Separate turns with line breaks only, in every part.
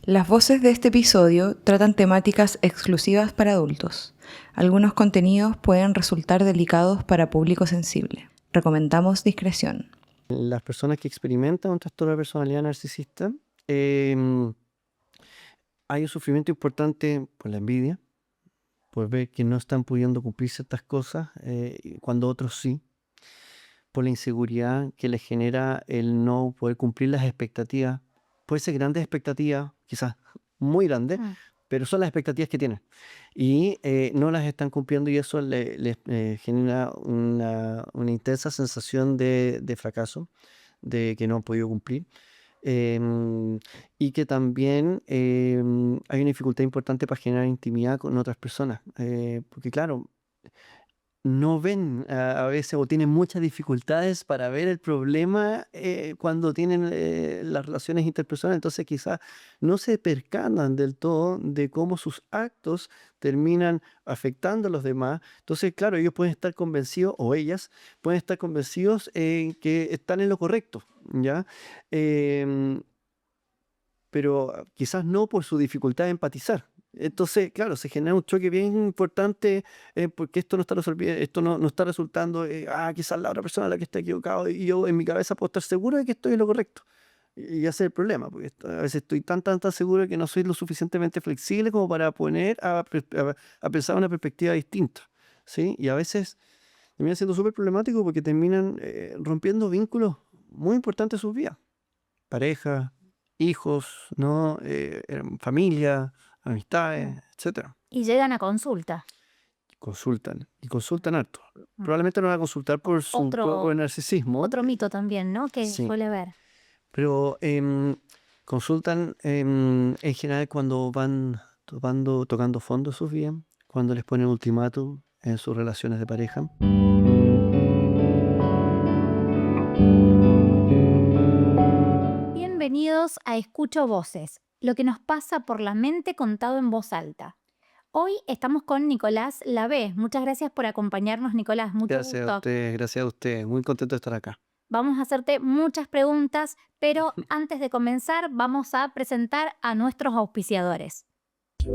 Las voces de este episodio tratan temáticas exclusivas para adultos. Algunos contenidos pueden resultar delicados para público sensible. Recomendamos discreción.
Las personas que experimentan un trastorno de personalidad narcisista, hay un sufrimiento importante por la envidia, por ver que no están pudiendo cumplir ciertas cosas cuando otros sí, por la inseguridad que les genera el no poder cumplir las expectativas. Puede ser grandes expectativas, quizás muy grandes, pero son las expectativas que tienen y no las están cumpliendo, y eso les genera una intensa sensación de fracaso, de que no han podido cumplir. Y que también hay una dificultad importante para generar intimidad con otras personas, porque claro, no ven a veces, o tienen muchas dificultades para ver el problema cuando tienen las relaciones interpersonales. Entonces quizás no se percatan del todo de cómo sus actos terminan afectando a los demás. Entonces, claro, ellos pueden estar convencidos, o ellas pueden estar convencidos en que están en lo correcto, ¿ya? Em, pero quizás no por su dificultad de empatizar. Entonces, claro, se genera un choque bien importante porque esto no está resolviendo, esto no está resultando, quizás la otra persona es la que está equivocado, y yo en mi cabeza puedo estar seguro de que estoy en lo correcto. Y ese es el problema, porque a veces estoy tan seguro que no soy lo suficientemente flexible como para poner a pensar una perspectiva distinta, ¿sí? Y a veces termina siendo súper problemático porque terminan rompiendo vínculos muy importantes en sus vidas. Pareja, hijos, ¿no? Familia, amistades, etcétera.
Y llegan a consulta.
Consultan harto. Probablemente no van a consultar por su poco de narcisismo.
Otro mito también, ¿no? Que
Sí.
suele haber.
Pero consultan en general cuando van tocando fondo sus vidas, cuando les ponen ultimátum en sus relaciones de pareja.
Bienvenidos a Escucho Voces, lo que nos pasa por la mente contado en voz alta. Hoy estamos con Nicolás Lavé. Muchas gracias por acompañarnos, Nicolás. Mucho
Gracias
gusto.
gracias a usted. Muy contento de estar acá.
Vamos a hacerte muchas preguntas, pero antes de comenzar vamos a presentar a nuestros auspiciadores.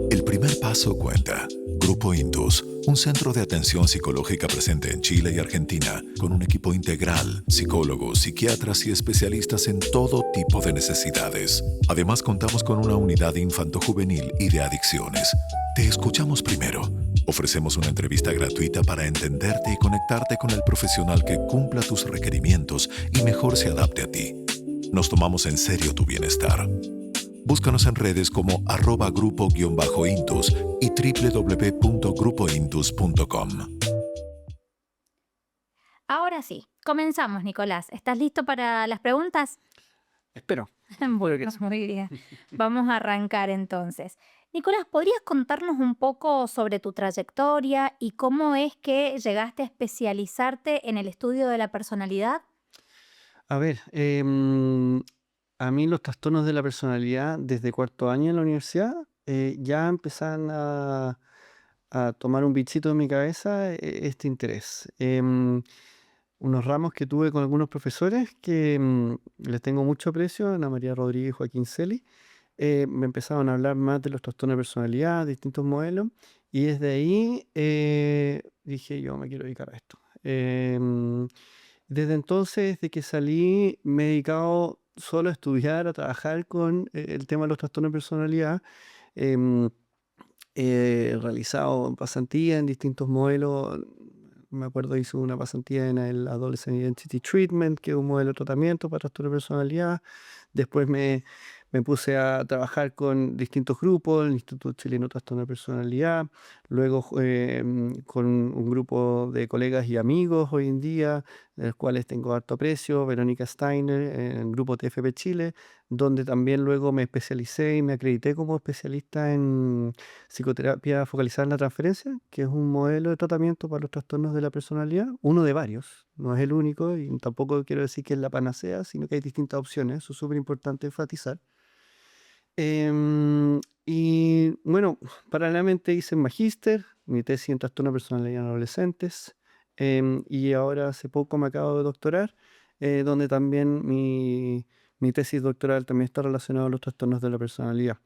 El primer paso cuenta. Grupo Indus, un centro de atención psicológica presente en Chile y Argentina, con un equipo integral, psicólogos, psiquiatras y especialistas en todo tipo de necesidades. Además, contamos con una unidad infanto-juvenil y de adicciones. Te escuchamos primero. Ofrecemos una entrevista gratuita para entenderte y conectarte con el profesional que cumpla tus requerimientos y mejor se adapte a ti. Nos tomamos en serio tu bienestar. Búscanos en redes como @grupo_indus y www.grupoindus.com.
Ahora sí, comenzamos, Nicolás. ¿Estás listo para las preguntas?
Espero.
Bueno, muy bien. Vamos a arrancar entonces. Nicolás, ¿podrías contarnos un poco sobre tu trayectoria y cómo es que llegaste a especializarte en el estudio de la personalidad?
A ver, a mí los trastornos de la personalidad desde cuarto año en la universidad ya empezaron a tomar un bichito en mi cabeza, este interés. Unos ramos que tuve con algunos profesores que les tengo mucho aprecio, Ana María Rodríguez y Joaquín Celi, me empezaron a hablar más de los trastornos de personalidad, distintos modelos, y desde ahí dije, yo me quiero dedicar a esto. Desde entonces, desde que salí, me he dedicado solo a estudiar, a trabajar con el tema de los trastornos de personalidad. Em, He realizado pasantías en distintos modelos. Me acuerdo, hice una pasantía en el Adolescent Identity Treatment, que es un modelo de tratamiento para trastorno de personalidad. Después me puse a trabajar con distintos grupos, el Instituto Chileno de Trastorno de Personalidad, luego con un grupo de colegas y amigos hoy en día, de los cuales tengo harto aprecio, Verónica Steiner, en el grupo TFP Chile, donde también luego me especialicé y me acredité como especialista en psicoterapia focalizada en la transferencia, que es un modelo de tratamiento para los trastornos de la personalidad, uno de varios, no es el único, y tampoco quiero decir que es la panacea, sino que hay distintas opciones, eso es súper importante enfatizar. Y bueno, paralelamente hice magíster, mi tesis en trastorno de personalidad en adolescentes, y ahora hace poco me acabo de doctorar, donde también mi mi tesis doctoral también está relacionado a los trastornos de la personalidad.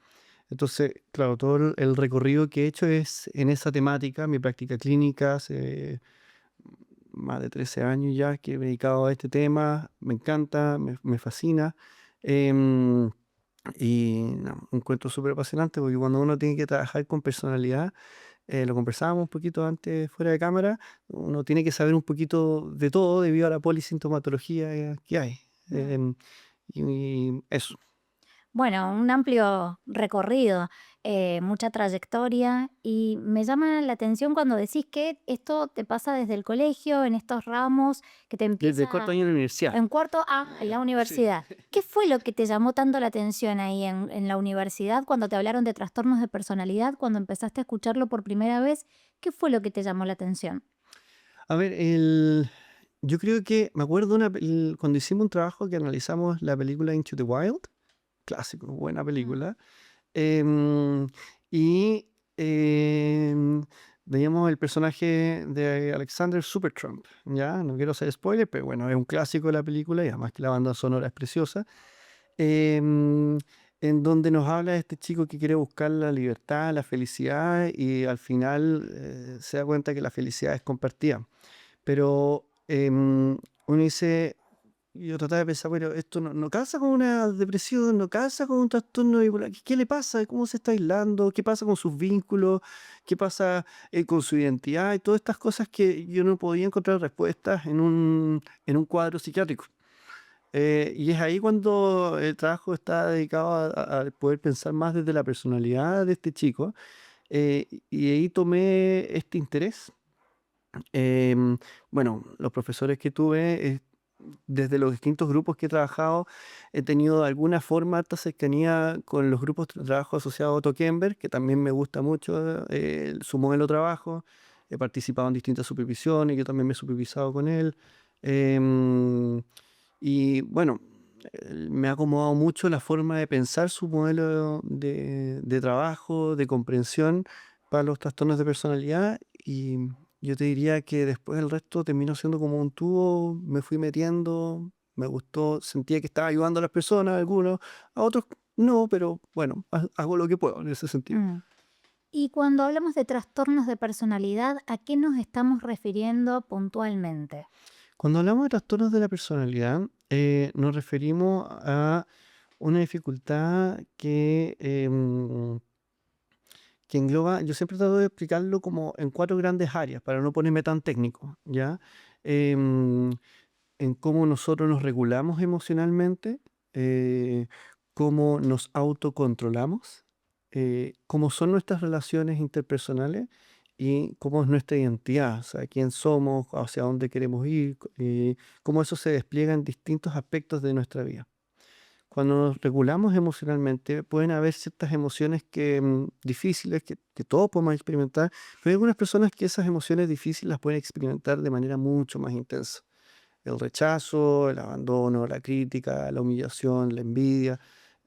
Entonces, claro, todo el recorrido que he hecho es en esa temática, mi práctica clínica hace más de 13 años ya que he dedicado a este tema, me encanta, me fascina. em, y no, un encuentro súper apasionante porque cuando uno tiene que trabajar con personalidad, lo conversábamos un poquito antes fuera de cámara, uno tiene que saber un poquito de todo debido a la polisintomatología que hay. Em, y eso.
Bueno, un amplio recorrido, mucha trayectoria y me llama la atención cuando decís que esto te pasa desde el colegio, en estos ramos, que te
Desde el cuarto
empieza
año de la universidad.
en cuarto A, en la
Sí.
universidad. ¿Qué fue lo que te llamó tanto la atención ahí en la universidad cuando te hablaron de trastornos de personalidad, cuando empezaste a escucharlo por primera vez? ¿Qué fue lo que te llamó la atención?
A ver, yo creo que me acuerdo cuando hicimos un trabajo que analizamos la película Into the Wild, clásico, buena
Mm.
película, em, y veíamos el personaje de Alexander Supertramp, ¿ya? No quiero hacer spoiler, pero bueno, es un clásico de la película y además que la banda sonora es preciosa, em, en donde nos habla de este chico que quiere buscar la libertad, la felicidad y al final se da cuenta que la felicidad es compartida. Pero uno dice, yo trataba de pensar, bueno, esto no casa con una depresión, no casa con un trastorno bipolar. ¿Qué le pasa? ¿Cómo se está aislando? ¿Qué pasa con sus vínculos? ¿Qué pasa con su identidad? Y todas estas cosas que yo no podía encontrar respuestas en un cuadro psiquiátrico. Y es ahí cuando el trabajo está dedicado a poder pensar más desde la personalidad de este chico. Y ahí tomé este interés. Em, bueno, los profesores que tuve, desde los distintos grupos que he trabajado, he tenido de alguna forma alta cercanía con los grupos de trabajo asociados a Otto Kemper, que también me gusta mucho su modelo de trabajo. He participado en distintas supervisiones, yo también me he supervisado con él. Em, y bueno, me ha acomodado mucho la forma de pensar su modelo de trabajo, de comprensión para los trastornos de personalidad. Y yo te diría que después el resto terminó siendo como un tubo, me fui metiendo, me gustó, sentía que estaba ayudando a las personas, a algunos, a otros no, pero bueno, hago lo que puedo en ese sentido.
Mm. Y cuando hablamos de trastornos de personalidad, ¿a qué nos estamos refiriendo puntualmente?
Cuando hablamos de trastornos de la personalidad, nos referimos a una dificultad que engloba, yo siempre trato de explicarlo como en 4 grandes áreas, para no ponerme tan técnico, ¿ya? Em, en cómo nosotros nos regulamos emocionalmente, cómo nos autocontrolamos, cómo son nuestras relaciones interpersonales y cómo es nuestra identidad, o sea, quién somos, hacia dónde queremos ir, cómo eso se despliega en distintos aspectos de nuestra vida. Cuando nos regulamos emocionalmente, pueden haber ciertas emociones difíciles que todos podemos experimentar, pero hay algunas personas que esas emociones difíciles las pueden experimentar de manera mucho más intensa. El rechazo, el abandono, la crítica, la humillación, la envidia.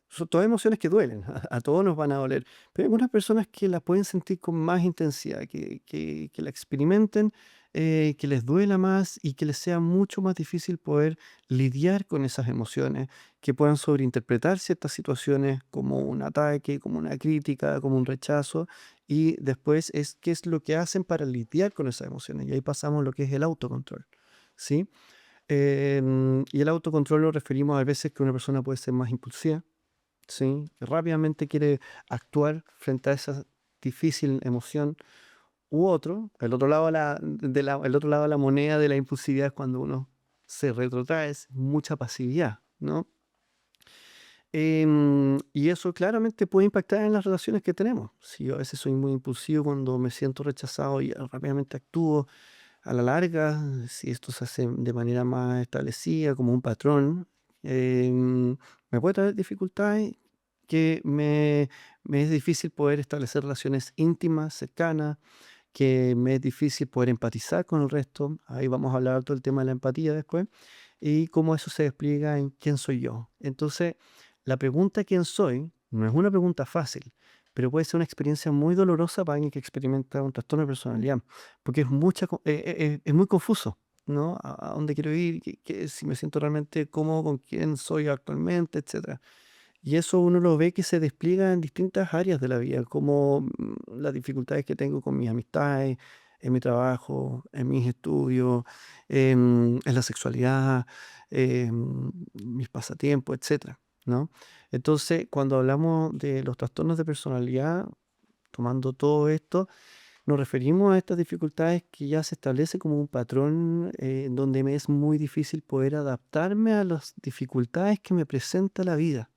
Son todas emociones que duelen, a todos nos van a doler, pero hay algunas personas que la pueden sentir con más intensidad, que la experimenten, que les duela más y que les sea mucho más difícil poder lidiar con esas emociones, que puedan sobreinterpretar ciertas situaciones como un ataque, como una crítica, como un rechazo, y después es qué es lo que hacen para lidiar con esas emociones, y ahí pasamos a lo que es el autocontrol, ¿sí? Y el autocontrol lo referimos a veces que una persona puede ser más impulsiva, ¿sí? Que rápidamente quiere actuar frente a esa difícil emoción. U otro, el otro lado el otro lado de la moneda de la impulsividad es cuando uno se retrotrae, es mucha pasividad, ¿no? Y eso claramente puede impactar en las relaciones que tenemos. Si yo a veces soy muy impulsivo cuando me siento rechazado y rápidamente actúo, a la larga, si esto se hace de manera más establecida, como un patrón, me puede traer dificultades que me es difícil poder establecer relaciones íntimas, cercanas, que me es difícil poder empatizar con el resto. Ahí vamos a hablar todo el tema de la empatía después y cómo eso se despliega en quién soy yo. Entonces, la pregunta quién soy no es una pregunta fácil, pero puede ser una experiencia muy dolorosa para alguien que experimenta un trastorno de personalidad, porque es muy confuso, ¿no? A dónde quiero ir, si me siento realmente cómodo con quién soy actualmente, etcétera. Y eso uno lo ve que se despliega en distintas áreas de la vida, como las dificultades que tengo con mis amistades, en mi trabajo, en mis estudios, en la sexualidad, mis pasatiempos, etcétera, ¿no? Entonces, cuando hablamos de los trastornos de personalidad, tomando todo esto, nos referimos a estas dificultades que ya se establece como un patrón donde me es muy difícil poder adaptarme a las dificultades que me presenta la vida,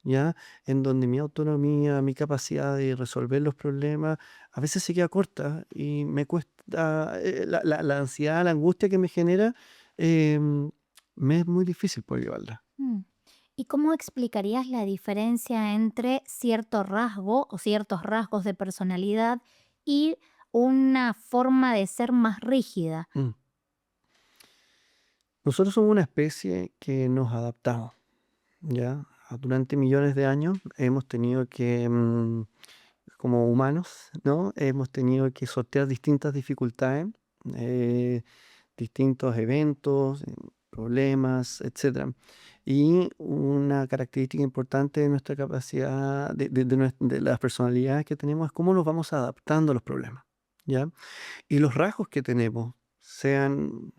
¿ya? En donde mi autonomía, mi capacidad de resolver los problemas a veces se queda corta y me cuesta, la ansiedad, la angustia que me genera, me es muy difícil poder llevarla.
Mm. ¿Y cómo explicarías la diferencia entre cierto rasgo o ciertos rasgos de personalidad y una forma de ser más rígida?
Mm. Nosotros somos una especie que nos adaptamos, ¿ya? Durante millones de años hemos tenido que, como humanos, ¿no? Hemos tenido que sortear distintas dificultades, eh, distintos eventos, problemas, etcétera. Y una característica importante de nuestra capacidad, de las personalidades que tenemos, es cómo nos vamos adaptando a los problemas, ¿ya? Y los rasgos que tenemos, sean,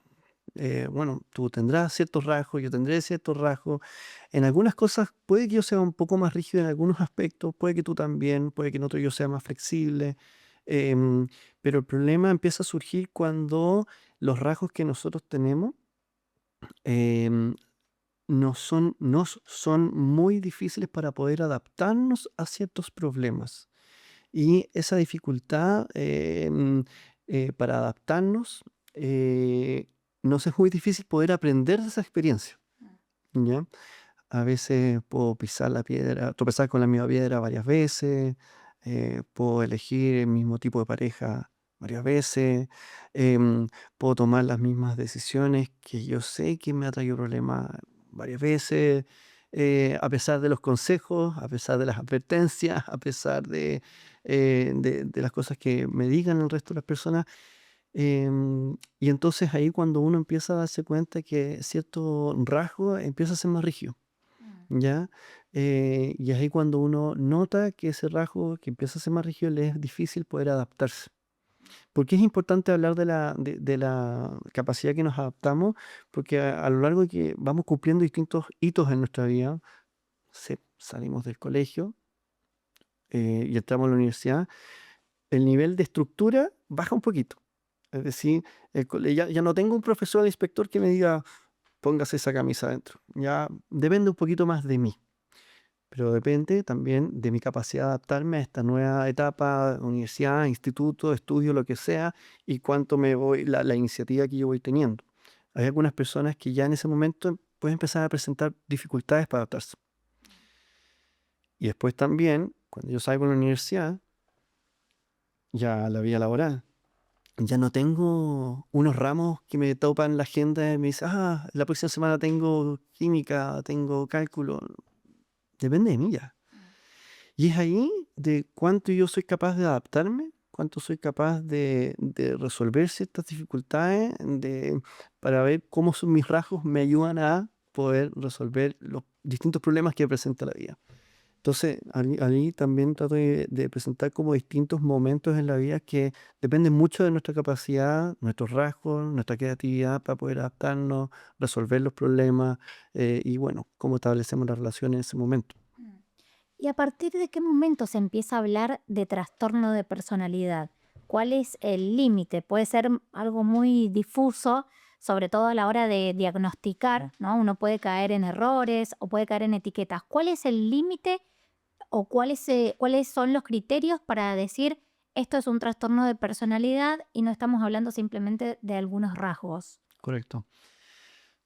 bueno, tú tendrás ciertos rasgos, yo tendré ciertos rasgos. En algunas cosas puede que yo sea un poco más rígido en algunos aspectos, puede que tú también, puede que en otros yo sea más flexible. em, pero el problema empieza a surgir cuando los rasgos que nosotros tenemos em, nos son muy difíciles para poder adaptarnos a ciertos problemas. Y esa dificultad para adaptarnos, nos es muy difícil poder aprender de esa experiencia, ¿ya? A veces puedo pisar la piedra, tropezar con la misma piedra varias veces, puedo elegir el mismo tipo de pareja varias veces, puedo tomar las mismas decisiones que yo sé que me ha traído problemas varias veces, a pesar de los consejos, a pesar de las advertencias, a pesar de las cosas que me digan el resto de las personas. Y entonces ahí cuando uno empieza a darse cuenta que cierto rasgo empieza a ser más rígido.
Mm.
¿Ya? Y es ahí cuando uno nota que ese rasgo que empieza a ser más rígido le es difícil poder adaptarse. ¿Por qué es importante hablar de la capacidad que nos adaptamos? Porque a lo largo de que vamos cumpliendo distintos hitos en nuestra vida, salimos del colegio y entramos a la universidad, el nivel de estructura baja un poquito. Es decir, ya no tengo un profesor o inspector que me diga, póngase esa camisa adentro. Ya depende un poquito más de mí. Pero depende también de mi capacidad de adaptarme a esta nueva etapa, universidad, instituto, estudio, lo que sea, y cuánto la iniciativa que yo voy teniendo. Hay algunas personas que ya en ese momento pueden empezar a presentar dificultades para adaptarse. Y después también, cuando yo salgo de la universidad, ya la vida laboral, ya no tengo unos ramos que me topan la agenda y me dicen, la próxima semana tengo química, tengo cálculo. Depende de mí ya. Y es ahí de cuánto yo soy capaz de adaptarme, cuánto soy capaz de resolver ciertas dificultades, para ver cómo son mis rasgos me ayudan a poder resolver los distintos problemas que presenta la vida. Entonces, ahí también trato de presentar como distintos momentos en la vida que dependen mucho de nuestra capacidad, nuestros rasgos, nuestra creatividad para poder adaptarnos, resolver los problemas y bueno, cómo establecemos las relaciones en ese momento.
Mm. ¿Y a partir de qué momento se empieza a hablar de trastorno de personalidad? ¿Cuál es el límite? Puede ser algo muy difuso, sobre todo a la hora de diagnosticar, ¿no? Uno puede caer en errores o puede caer en etiquetas. ¿Cuál es el límite o cuáles son los criterios para decir esto es un trastorno de personalidad y no estamos hablando simplemente de algunos rasgos?
Correcto.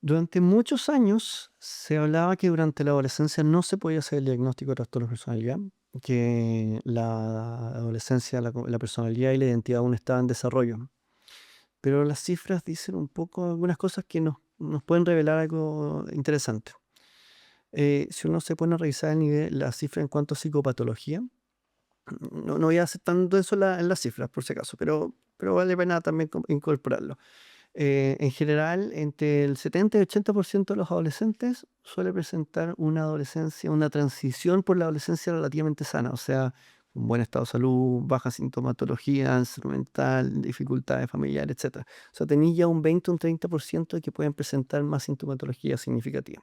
Durante muchos años se hablaba que durante la adolescencia no se podía hacer el diagnóstico de trastorno de personalidad, que la adolescencia, la personalidad y la identidad aún estaban en desarrollo. Pero las cifras dicen un poco algunas cosas que nos pueden revelar algo interesante. Si uno se pone a revisar la cifra en cuanto a psicopatología, no voy a hacer tanto eso en las cifras por si acaso, pero vale la pena también incorporarlo. En general, entre el 70 y 80% de los adolescentes suele presentar una adolescencia, una transición por la adolescencia relativamente sana, o sea, un buen estado de salud, baja sintomatología, salud mental, dificultades familiares, etcétera. O sea, tenía ya un 20 o un 30% que pueden presentar más sintomatología significativa.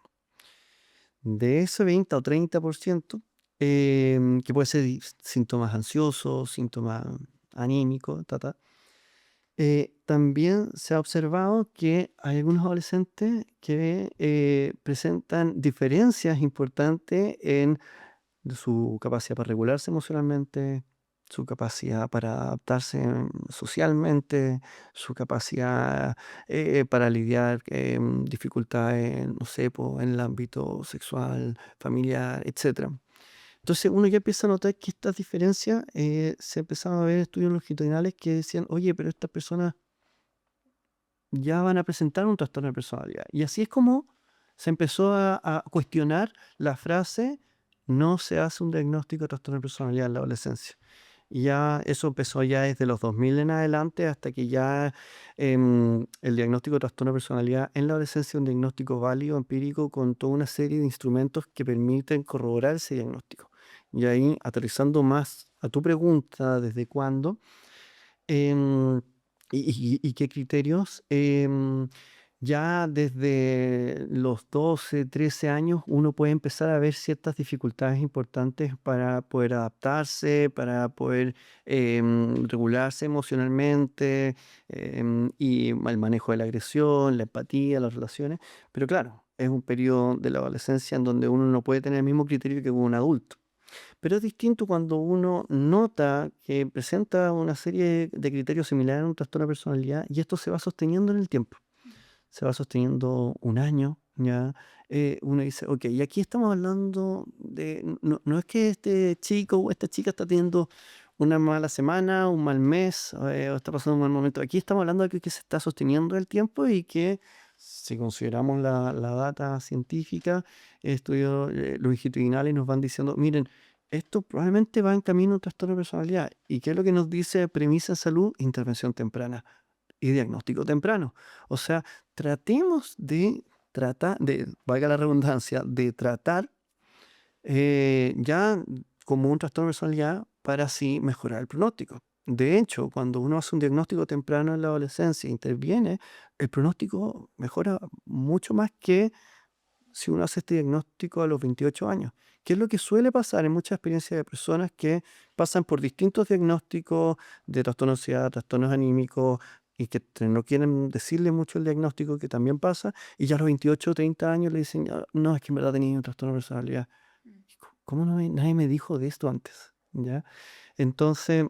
De ese 20 o 30%, que puede ser síntomas ansiosos, síntomas anímicos, también se ha observado que hay algunos adolescentes que presentan diferencias importantes en su capacidad para regularse emocionalmente, su capacidad para adaptarse socialmente, su capacidad para lidiar dificultades, no sé, en el ámbito sexual, familiar, etcétera. Entonces uno ya empieza a notar que estas diferencias se empezaban a ver estudios longitudinales que decían, oye, pero estas personas ya van a presentar un trastorno de personalidad. Y así es como se empezó a cuestionar la frase, no se hace un diagnóstico de trastorno de personalidad en la adolescencia. Y ya eso empezó ya desde los 2000 en adelante hasta que ya el diagnóstico de trastorno de personalidad en la adolescencia es un diagnóstico válido, empírico, con toda una serie de instrumentos que permiten corroborar ese diagnóstico. Y ahí, aterrizando más a tu pregunta, ¿desde cuándo? Em, y qué criterios? Ya desde los 12, 13 años uno puede empezar a ver ciertas dificultades importantes para poder adaptarse, para poder regularse emocionalmente, y el manejo de la agresión, la empatía, las relaciones. Pero claro, es un periodo de la adolescencia en donde uno no puede tener el mismo criterio que un adulto. Pero es distinto cuando uno nota que presenta una serie de criterios similares a un trastorno de personalidad y esto se va sosteniendo en el tiempo. Se va sosteniendo un año, ¿ya? Uno dice, ok, y aquí estamos hablando de, no es que este chico o esta chica está teniendo una mala semana, un mal mes, o está pasando un mal momento. Aquí estamos hablando de que se está sosteniendo en el tiempo y que si consideramos la data científica, estudios longitudinales nos van diciendo, miren, esto probablemente va en camino a un trastorno de personalidad. ¿Y qué es lo que nos dice Premisa en Salud? Intervención temprana y diagnóstico temprano. O sea, tratemos de tratar, valga la redundancia, de tratar ya como un trastorno de personalidad para así mejorar el pronóstico. De hecho, cuando uno hace un diagnóstico temprano en la adolescencia e interviene, el pronóstico mejora mucho más que si uno hace este diagnóstico a los 28 años, que es lo que suele pasar en muchas experiencias de personas que pasan por distintos diagnósticos de trastorno de ansiedad, trastornos anímicos, y que no quieren decirle mucho el diagnóstico, que también pasa, y ya a los 28 o 30 años le dicen, "Ah, no, es que en verdad tenía un trastorno de personalidad". ¿Cómo nadie me dijo de esto antes? ¿Ya? Entonces,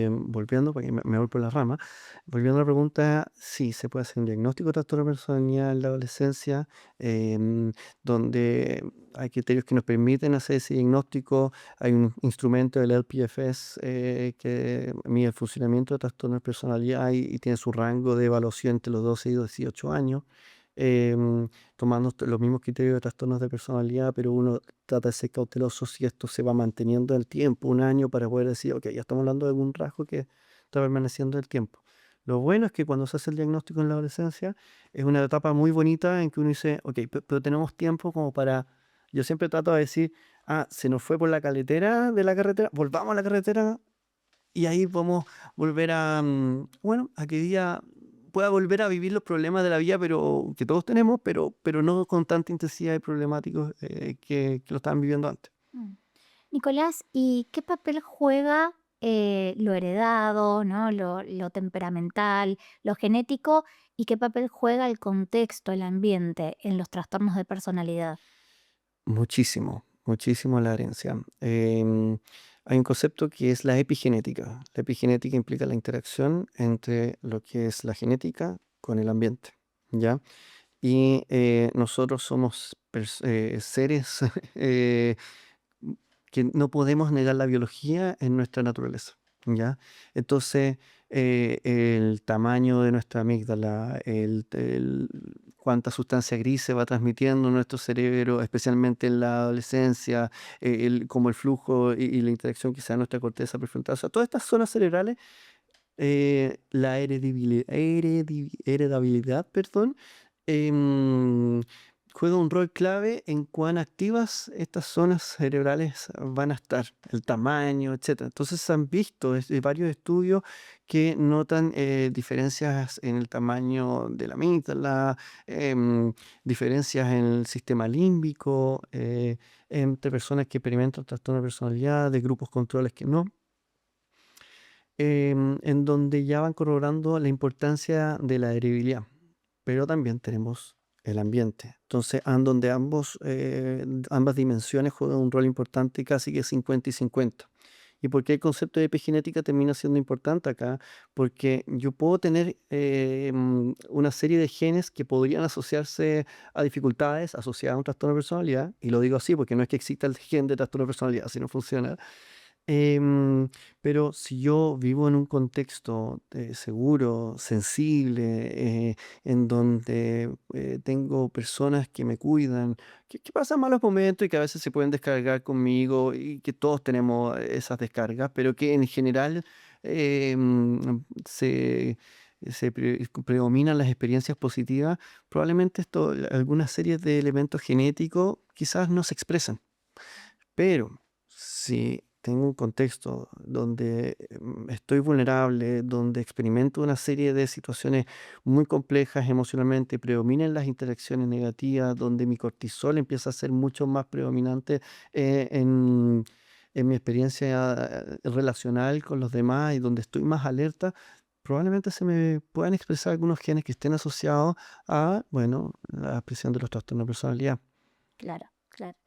volviendo, porque me voy por la rama, volviendo a la pregunta, sí, se puede hacer un diagnóstico de trastorno de personalidad en la adolescencia, donde hay criterios que nos permiten hacer ese diagnóstico. Hay un instrumento del LPFS que mide el funcionamiento de trastorno de personalidad y tiene su rango de evaluación entre los 12 y 18 años. Tomando los mismos criterios de trastornos de personalidad, pero uno trata de ser cauteloso si esto se va manteniendo en el tiempo, un año, para poder decir, ok, ya estamos hablando de algún rasgo que está permaneciendo en el tiempo. Lo bueno es que cuando se hace el diagnóstico en la adolescencia, es una etapa muy bonita en que uno dice, ok, pero tenemos tiempo como para... Yo siempre trato de decir, se nos fue por la caletera de la carretera, volvamos a la carretera y ahí podemos volver a, bueno, a que día pueda volver a vivir los problemas de la vida, pero que todos tenemos, pero no con tanta intensidad y problemáticos que lo estaban viviendo antes.
Mm. Nicolás, ¿y qué papel juega lo heredado, ¿no? Lo temperamental, lo genético, y qué papel juega el contexto, el ambiente en los trastornos de personalidad?
Muchísimo, muchísimo la herencia. Hay un concepto que es la epigenética. La epigenética implica la interacción entre lo que es la genética con el ambiente, ¿ya? Y nosotros somos seres eh, que no podemos negar la biología en nuestra naturaleza, ¿ya? Entonces, el tamaño de nuestra amígdala, cuánta sustancia gris se va transmitiendo en nuestro cerebro, especialmente en la adolescencia, como el flujo y la interacción que se da en nuestra corteza prefrontal. O sea, todas estas zonas cerebrales La heredabilidad, perdón, em, juega un rol clave en cuán activas estas zonas cerebrales van a estar, el tamaño, etcétera. Entonces se han visto varios estudios que notan diferencias en el tamaño de la amígdala, diferencias en el sistema límbico, entre personas que experimentan trastorno de personalidad, de grupos controles que no, en donde ya van corroborando la importancia de la heredabilidad. Pero también tenemos el ambiente. Entonces, donde ambas dimensiones juegan un rol importante, casi que 50 y 50. ¿Y por qué el concepto de epigenética termina siendo importante acá? Porque yo puedo tener una serie de genes que podrían asociarse a dificultades asociadas a un trastorno de personalidad, y lo digo así porque no es que exista el gen de trastorno de personalidad, así no funciona. Em, pero si yo vivo en un contexto seguro, sensible, en donde tengo personas que me cuidan, que pasan malos momentos y que a veces se pueden descargar conmigo y que todos tenemos esas descargas, pero que en general predominan las experiencias positivas, probablemente algunas series de elementos genéticos quizás no se expresan. Pero si tengo un contexto donde estoy vulnerable, donde experimento una serie de situaciones muy complejas emocionalmente, predominan las interacciones negativas, donde mi cortisol empieza a ser mucho más predominante en mi experiencia relacional con los demás y donde estoy más alerta, probablemente se me puedan expresar algunos genes que estén asociados a, bueno, la expresión de los trastornos de personalidad.
Claro, claro.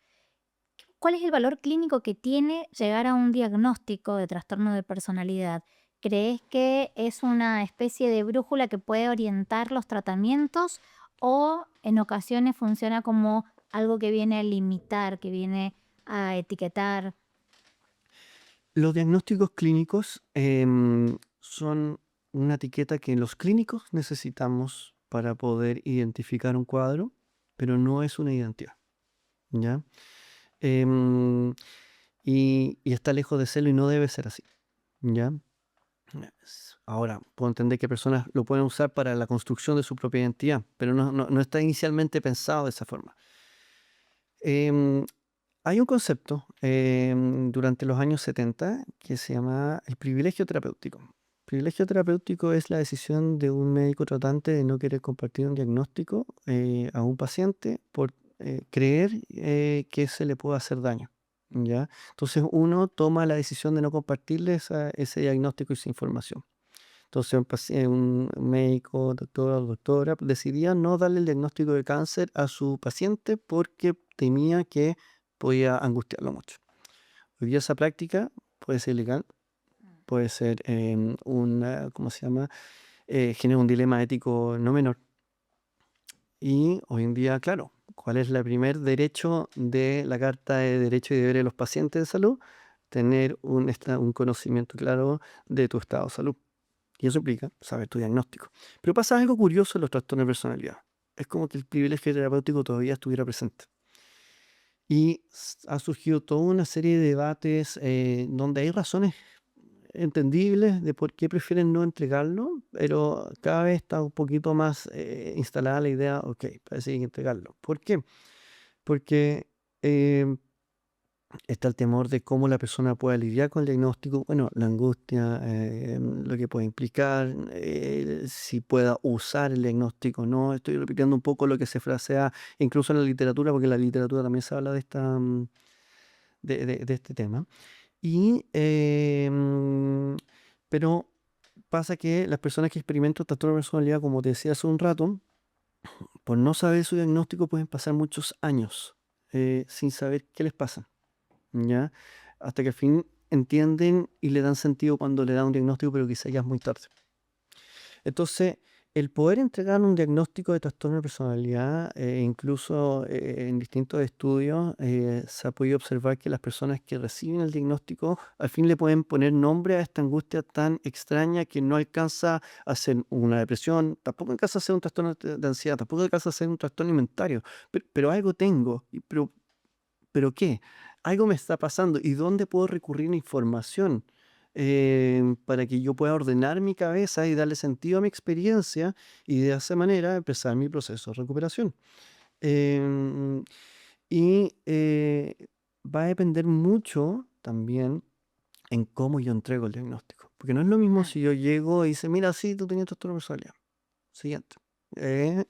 ¿Cuál es el valor clínico que tiene llegar a un diagnóstico de trastorno de personalidad? ¿Crees que es una especie de brújula que puede orientar los tratamientos o en ocasiones funciona como algo que viene a limitar, que viene a etiquetar?
Los diagnósticos clínicos son una etiqueta que los clínicos necesitamos para poder identificar un cuadro, pero no es una identidad, ¿ya? Em, y está lejos de serlo y no debe ser así, ¿ya? Ahora, puedo entender que personas lo pueden usar para la construcción de su propia identidad, pero no está inicialmente pensado de esa forma. Em, Hay un concepto durante los años 70 que se llama el privilegio terapéutico. Privilegio terapéutico es la decisión de un médico tratante de no querer compartir un diagnóstico a un paciente por creer que se le puede hacer daño, ¿ya? Entonces uno toma la decisión de no compartirle ese diagnóstico y esa información. Entonces un médico, doctor o doctora decidía no darle el diagnóstico de cáncer a su paciente porque temía que podía angustiarlo mucho. Hoy día esa práctica puede ser ilegal, puede ser ¿cómo se llama? Genera un dilema ético no menor. Y hoy en día, claro, ¿cuál es el primer derecho de la Carta de Derechos y Deberes de los Pacientes de Salud? Tener un conocimiento claro de tu estado de salud. Y eso implica saber tu diagnóstico. Pero pasa algo curioso en los trastornos de personalidad. Es como que el privilegio terapéutico todavía estuviera presente. Y ha surgido toda una serie de debates donde hay razones entendibles de por qué prefieren no entregarlo, pero cada vez está un poquito más instalada la idea, ok, parece que hay que entregarlo. ¿Por qué? Porque está el temor de cómo la persona pueda lidiar con el diagnóstico, bueno, la angustia, lo que puede implicar, si pueda usar el diagnóstico o no. Estoy repitiendo un poco lo que se frasea incluso en la literatura, porque en la literatura también se habla de de este tema. Pero pasa que las personas que experimentan trastorno de personalidad, como te decía hace un rato, por no saber su diagnóstico pueden pasar muchos años sin saber qué les pasa, ¿ya? Hasta que al fin entienden y le dan sentido cuando le dan un diagnóstico, pero quizá ya es muy tarde. Entonces, el poder entregar un diagnóstico de trastorno de personalidad, incluso en distintos estudios, se ha podido observar que las personas que reciben el diagnóstico al fin le pueden poner nombre a esta angustia tan extraña que no alcanza a ser una depresión, tampoco alcanza a ser un trastorno de ansiedad, tampoco alcanza a ser un trastorno alimentario, pero algo tengo, ¿pero qué? Algo me está pasando y ¿dónde puedo recurrir a información para que yo pueda ordenar mi cabeza y darle sentido a mi experiencia y de esa manera empezar mi proceso de recuperación. Em, y va a depender mucho también en cómo yo entrego el diagnóstico. Porque no es lo mismo
Claro.
si yo llego y dice, mira, sí, tú tenías trastorno de personalidad. Siguiente. Eh,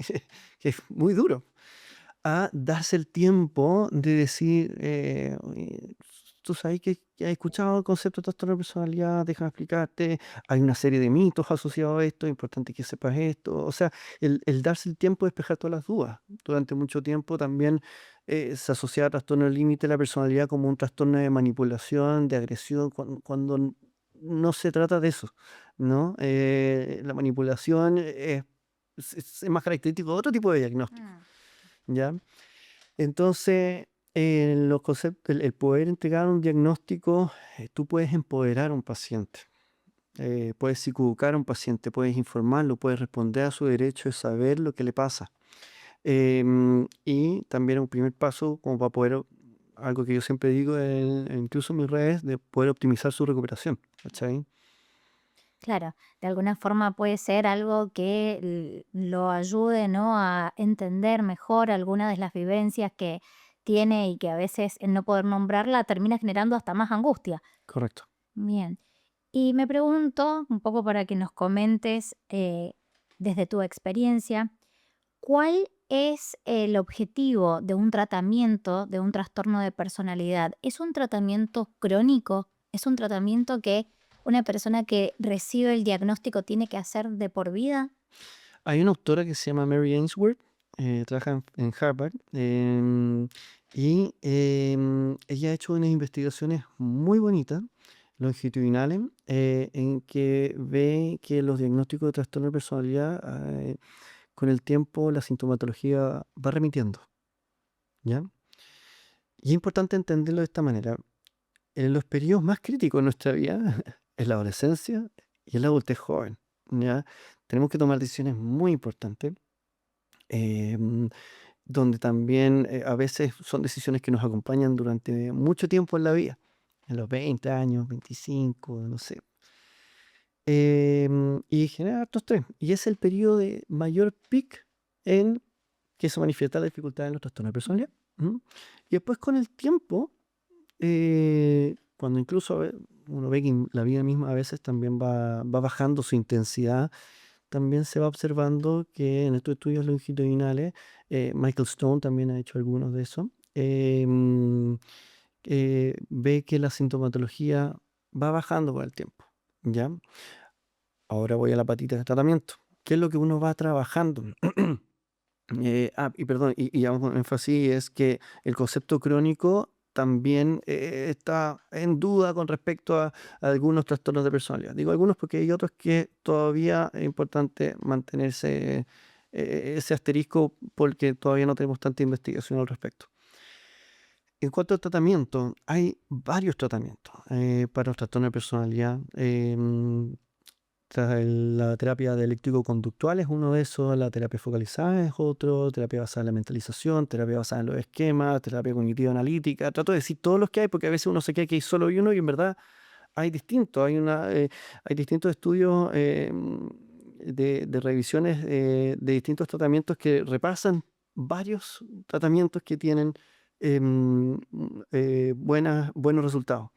que es muy duro. A darse el tiempo de decir, "Oye, tú sabes que has escuchado el concepto de trastorno de personalidad, déjame explicarte, hay una serie de mitos asociados a esto, es importante que sepas esto". O sea, el darse el tiempo de despejar todas las dudas. Durante mucho tiempo también se asociaba a trastorno límite de la personalidad como un trastorno de manipulación, de agresión, cuando no se trata de eso, ¿no? La manipulación es más característico de otro tipo de diagnóstico, ¿ya? Entonces, los conceptos, el poder entregar un diagnóstico, tú puedes empoderar a un paciente, puedes psicoeducar a un paciente, puedes informarlo, puedes responder a su derecho de saber lo que le pasa. Y también un primer paso como para poder, algo que yo siempre digo, incluso en mis redes, de poder optimizar su recuperación, ¿cachai?
Claro, de alguna forma puede ser algo que lo ayude, ¿no? A entender mejor algunas de las vivencias que tiene y que a veces el no poder nombrarla termina generando hasta más angustia.
Correcto.
Bien. Y me pregunto, un poco para que nos comentes desde tu experiencia, ¿cuál es el objetivo de un tratamiento de un trastorno de personalidad? ¿Es un tratamiento crónico? ¿Es un tratamiento que una persona que recibe el diagnóstico tiene que hacer de por vida?
Hay una autora que se llama Mary Ainsworth, trabaja en Harvard, y ella ha hecho unas investigaciones muy bonitas, longitudinales, en que ve que los diagnósticos de trastorno de personalidad, con el tiempo la sintomatología va remitiendo, ¿ya? Y es importante entenderlo de esta manera. En los periodos más críticos de nuestra vida, es la adolescencia y es la adultez joven, ¿ya? Tenemos que tomar decisiones muy importantes, em, donde también a veces son decisiones que nos acompañan durante mucho tiempo en la vida, en los 20 años, 25, no sé. Y genera harto estrés. Y es el periodo de mayor pic en que se manifiesta la dificultad en los trastornos de personalidad. ¿M? Y después con el tiempo, cuando incluso uno ve que la vida misma a veces también va bajando su intensidad, también se va observando que en estos estudios longitudinales, Michael Stone también ha hecho algunos de esos, ve que la sintomatología va bajando con el tiempo, ¿ya? Ahora voy a la patita de tratamiento. ¿Qué es lo que uno va trabajando? Y perdón, y hago un énfasis, es que el concepto crónico también está en duda con respecto a algunos trastornos de personalidad. Digo algunos porque hay otros que todavía es importante mantenerse ese asterisco porque todavía no tenemos tanta investigación al respecto. En cuanto al tratamiento, hay varios tratamientos para los trastornos de personalidad. La terapia dialéctico-conductual es uno de esos, la terapia focalizada es otro, terapia basada en la mentalización, terapia basada en los esquemas, terapia cognitiva-analítica. Trato de decir todos los que hay porque a veces uno se cree que hay solo uno y en verdad hay distintos. Hay distintos estudios de revisiones de distintos tratamientos que repasan varios tratamientos que tienen buenos resultados.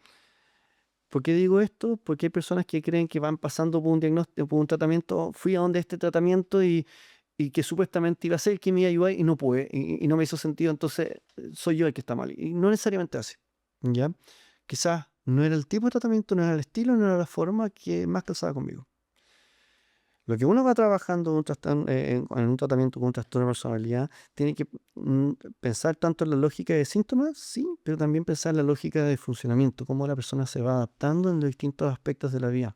¿Por qué digo esto? Porque hay personas que creen que van pasando por un diagnóstico, por un tratamiento, fui a donde este tratamiento y que supuestamente iba a ser el que me iba a ayudar y no pude, y no me hizo sentido, entonces soy yo el que está mal. Y no necesariamente así, ¿ya? Quizás no era el tipo de tratamiento, no era el estilo, no era la forma que más calzaba conmigo. Lo que uno va trabajando en un tratamiento con un trastorno de personalidad, tiene que pensar tanto en la lógica de síntomas, sí, pero también pensar en la lógica de funcionamiento, cómo la persona se va adaptando en los distintos aspectos de la vida.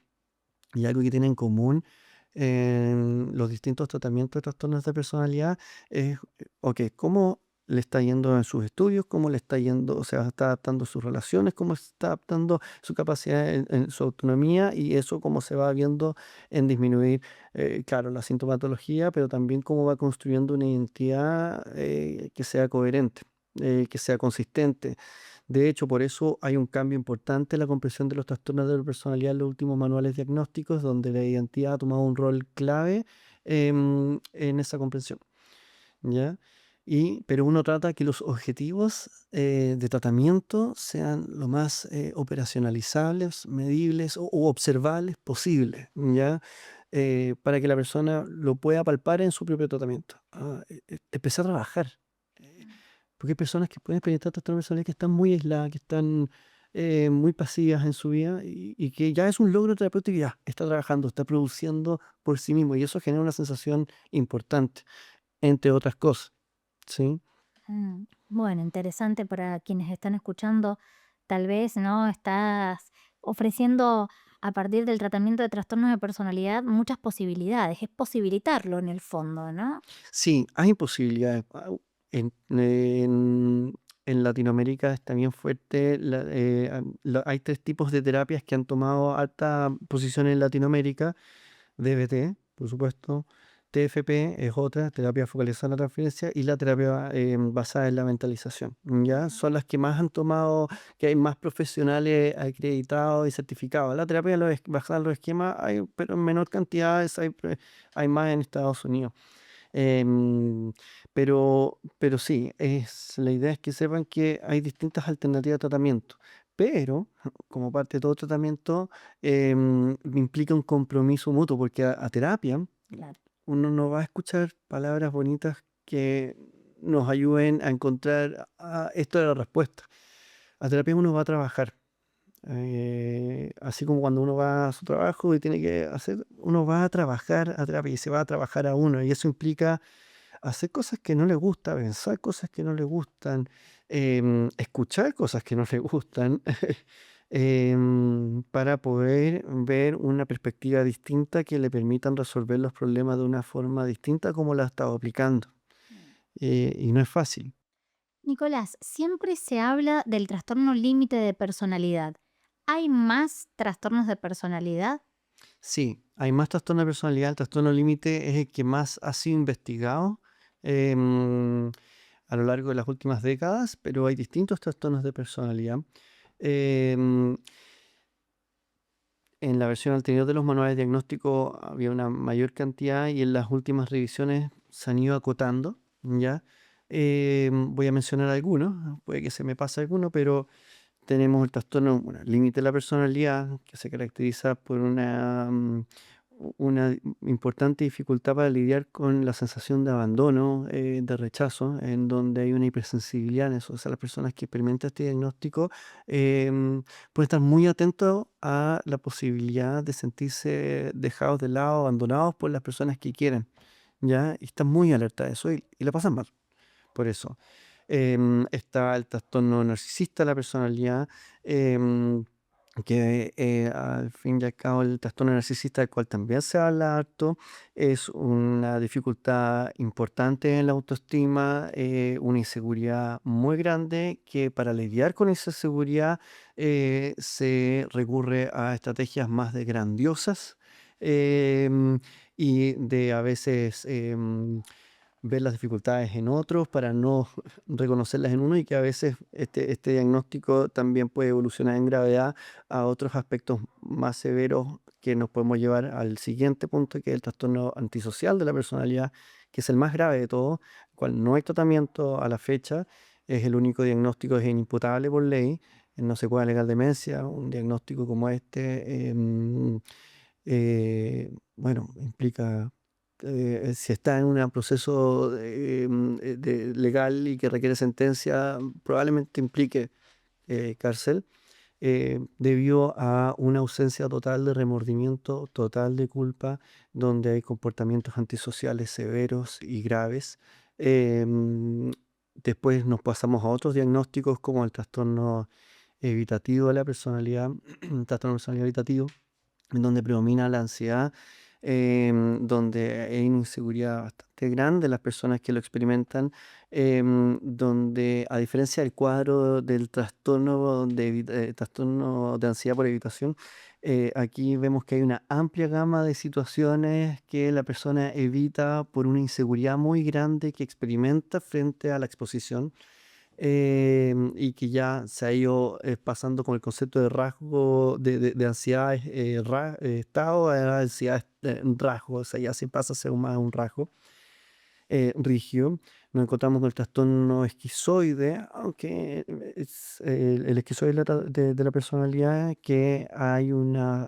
Y algo que tiene en común en los distintos tratamientos de trastornos de personalidad es, ok, cómo le está yendo en sus estudios, cómo le está yendo, o sea, está adaptando sus relaciones, cómo se está adaptando su capacidad en su autonomía y eso cómo se va viendo en disminuir, claro, la sintomatología, pero también cómo va construyendo una identidad que sea coherente, que sea consistente. De hecho, por eso hay un cambio importante en la comprensión de los trastornos de la personalidad en los últimos manuales diagnósticos, donde la identidad ha tomado un rol clave en esa comprensión. ¿Ya? Pero uno trata que los objetivos de tratamiento sean lo más operacionalizables, medibles o observables posibles, ¿ya? Para que la persona lo pueda palpar en su propio tratamiento. Empezar a trabajar. Porque hay personas que pueden experimentar trastorno de personalidad que están muy aisladas, que están muy pasivas en su vida y que ya es un logro terapéutico y ya está trabajando, está produciendo por sí mismo y eso genera una sensación importante, entre otras cosas. ¿Sí?
Bueno, interesante para quienes están escuchando. Tal vez, ¿no? Estás ofreciendo a partir del tratamiento de trastornos de personalidad muchas posibilidades. Es posibilitarlo en el fondo, ¿no?
Sí, hay posibilidades. En Latinoamérica está bien fuerte. Hay 3 tipos de terapias que han tomado alta posición en Latinoamérica. DBT, por supuesto. TFP es otra, terapia focalizada en la transferencia, y la terapia basada en la mentalización. ¿Ya? Son las que más han tomado, que hay más profesionales acreditados y certificados. La terapia basada en los esquemas hay, pero en menor cantidad, hay más en Estados Unidos. Pero sí, la idea es que sepan que hay distintas alternativas de tratamiento. Pero, como parte de todo tratamiento, implica un compromiso mutuo, porque a terapia
Claro.
uno no va a escuchar palabras bonitas que nos ayuden a encontrar esto de la respuesta. A terapia uno va a trabajar. Así como cuando uno va a su trabajo y tiene que hacer, uno va a trabajar a terapia y se va a trabajar a uno. Y eso implica hacer cosas que no le gustan, pensar cosas que no le gustan, escuchar cosas que no le gustan, para poder ver una perspectiva distinta que le permitan resolver los problemas de una forma distinta como la ha estado aplicando. Y no es fácil.
Nicolás, siempre se habla del trastorno límite de personalidad. ¿Hay más trastornos de personalidad?
Sí, hay más trastorno de personalidad. El trastorno límite es el que más ha sido investigado em, a lo largo de las últimas décadas, pero hay distintos trastornos de personalidad. Em, en la versión anterior de los manuales diagnósticos había una mayor cantidad y en las últimas revisiones se han ido acotando, ¿ya? Voy a mencionar algunos, puede que se me pase alguno, pero tenemos el trastorno, bueno, límite de la personalidad, que se caracteriza por una importante dificultad para lidiar con la sensación de abandono, de rechazo, en donde hay una hipersensibilidad en eso. O sea, las personas que experimentan este diagnóstico pueden estar muy atentos a la posibilidad de sentirse dejados de lado, abandonados por las personas que quieren, ¿ya? Y están muy alerta de eso y la pasan mal por eso. Está el trastorno narcisista de la personalidad, que al fin y al cabo el trastorno narcisista, del cual también se habla harto, es una dificultad importante en la autoestima, una inseguridad muy grande que para lidiar con esa seguridad se recurre a estrategias más de grandiosas y de a veces ver las dificultades en otros para no reconocerlas en uno y que a veces este diagnóstico también puede evolucionar en gravedad a otros aspectos más severos que nos podemos llevar al siguiente punto, que es el trastorno antisocial de la personalidad, que es el más grave de todo, el cual no hay tratamiento a la fecha, es el único diagnóstico, es inimputable por ley, no se puede alegar demencia, un diagnóstico como este, bueno, implica si está en un proceso legal y que requiere sentencia, probablemente implique cárcel, debido a una ausencia total de remordimiento, total de culpa, donde hay comportamientos antisociales severos y graves. Después nos pasamos a otros diagnósticos como el trastorno evitativo de la personalidad, trastorno de personalidad evitativo, en donde predomina la ansiedad, donde hay una inseguridad bastante grande en las personas que lo experimentan, donde a diferencia del cuadro del trastorno de ansiedad por evitación, aquí vemos que hay una amplia gama de situaciones que la persona evita por una inseguridad muy grande que experimenta frente a la exposición. y que ya se ha ido pasando con el concepto de rasgo, de ansiedad, estado a ansiedad rasgo, o sea, ya se pasa a ser más un rasgo rígido. Nos encontramos con el trastorno esquizoide, aunque es el esquizoide de la personalidad, que hay una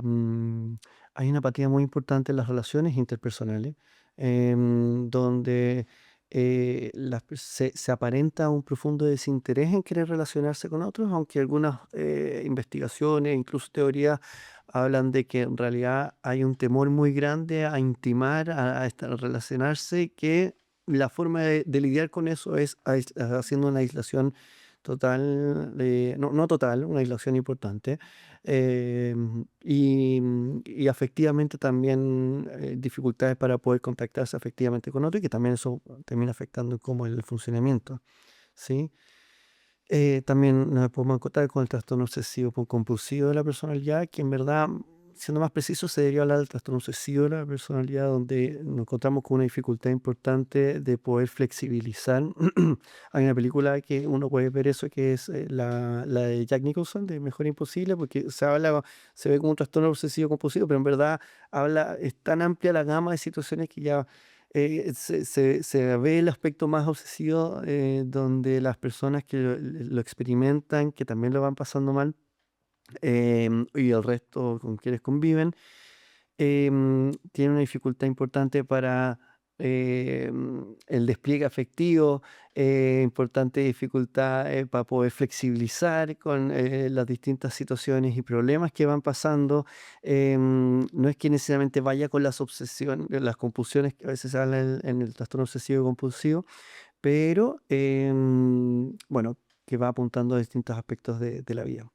apatía muy importante en las relaciones interpersonales, donde se aparenta un profundo desinterés en querer relacionarse con otros, aunque algunas investigaciones, incluso teorías, hablan de que en realidad hay un temor muy grande a intimar, a relacionarse, que la forma de lidiar con eso es haciendo una aislación total, no total, una aislación importante, y afectivamente también dificultades para poder contactarse afectivamente con otro, y que también eso termina afectando como el funcionamiento, ¿sí? También nos podemos encontrar con el trastorno obsesivo compulsivo de la personalidad, que en verdad, siendo más preciso, se debería hablar del trastorno obsesivo de la personalidad, donde nos encontramos con una dificultad importante de poder flexibilizar. Hay una película que uno puede ver eso, que es la de Jack Nicholson, de Mejor Imposible, porque se ve como un trastorno obsesivo compulsivo, pero en verdad es tan amplia la gama de situaciones que ya se ve el aspecto más obsesivo, donde las personas que lo experimentan, que también lo van pasando mal, y el resto con quienes conviven, tienen una dificultad importante para el despliegue afectivo, importante dificultad para poder flexibilizar con las distintas situaciones y problemas que van pasando. No es que necesariamente vaya con las obsesiones, las compulsiones que a veces se habla en el trastorno obsesivo compulsivo, pero bueno, que va apuntando a distintos aspectos de la vida.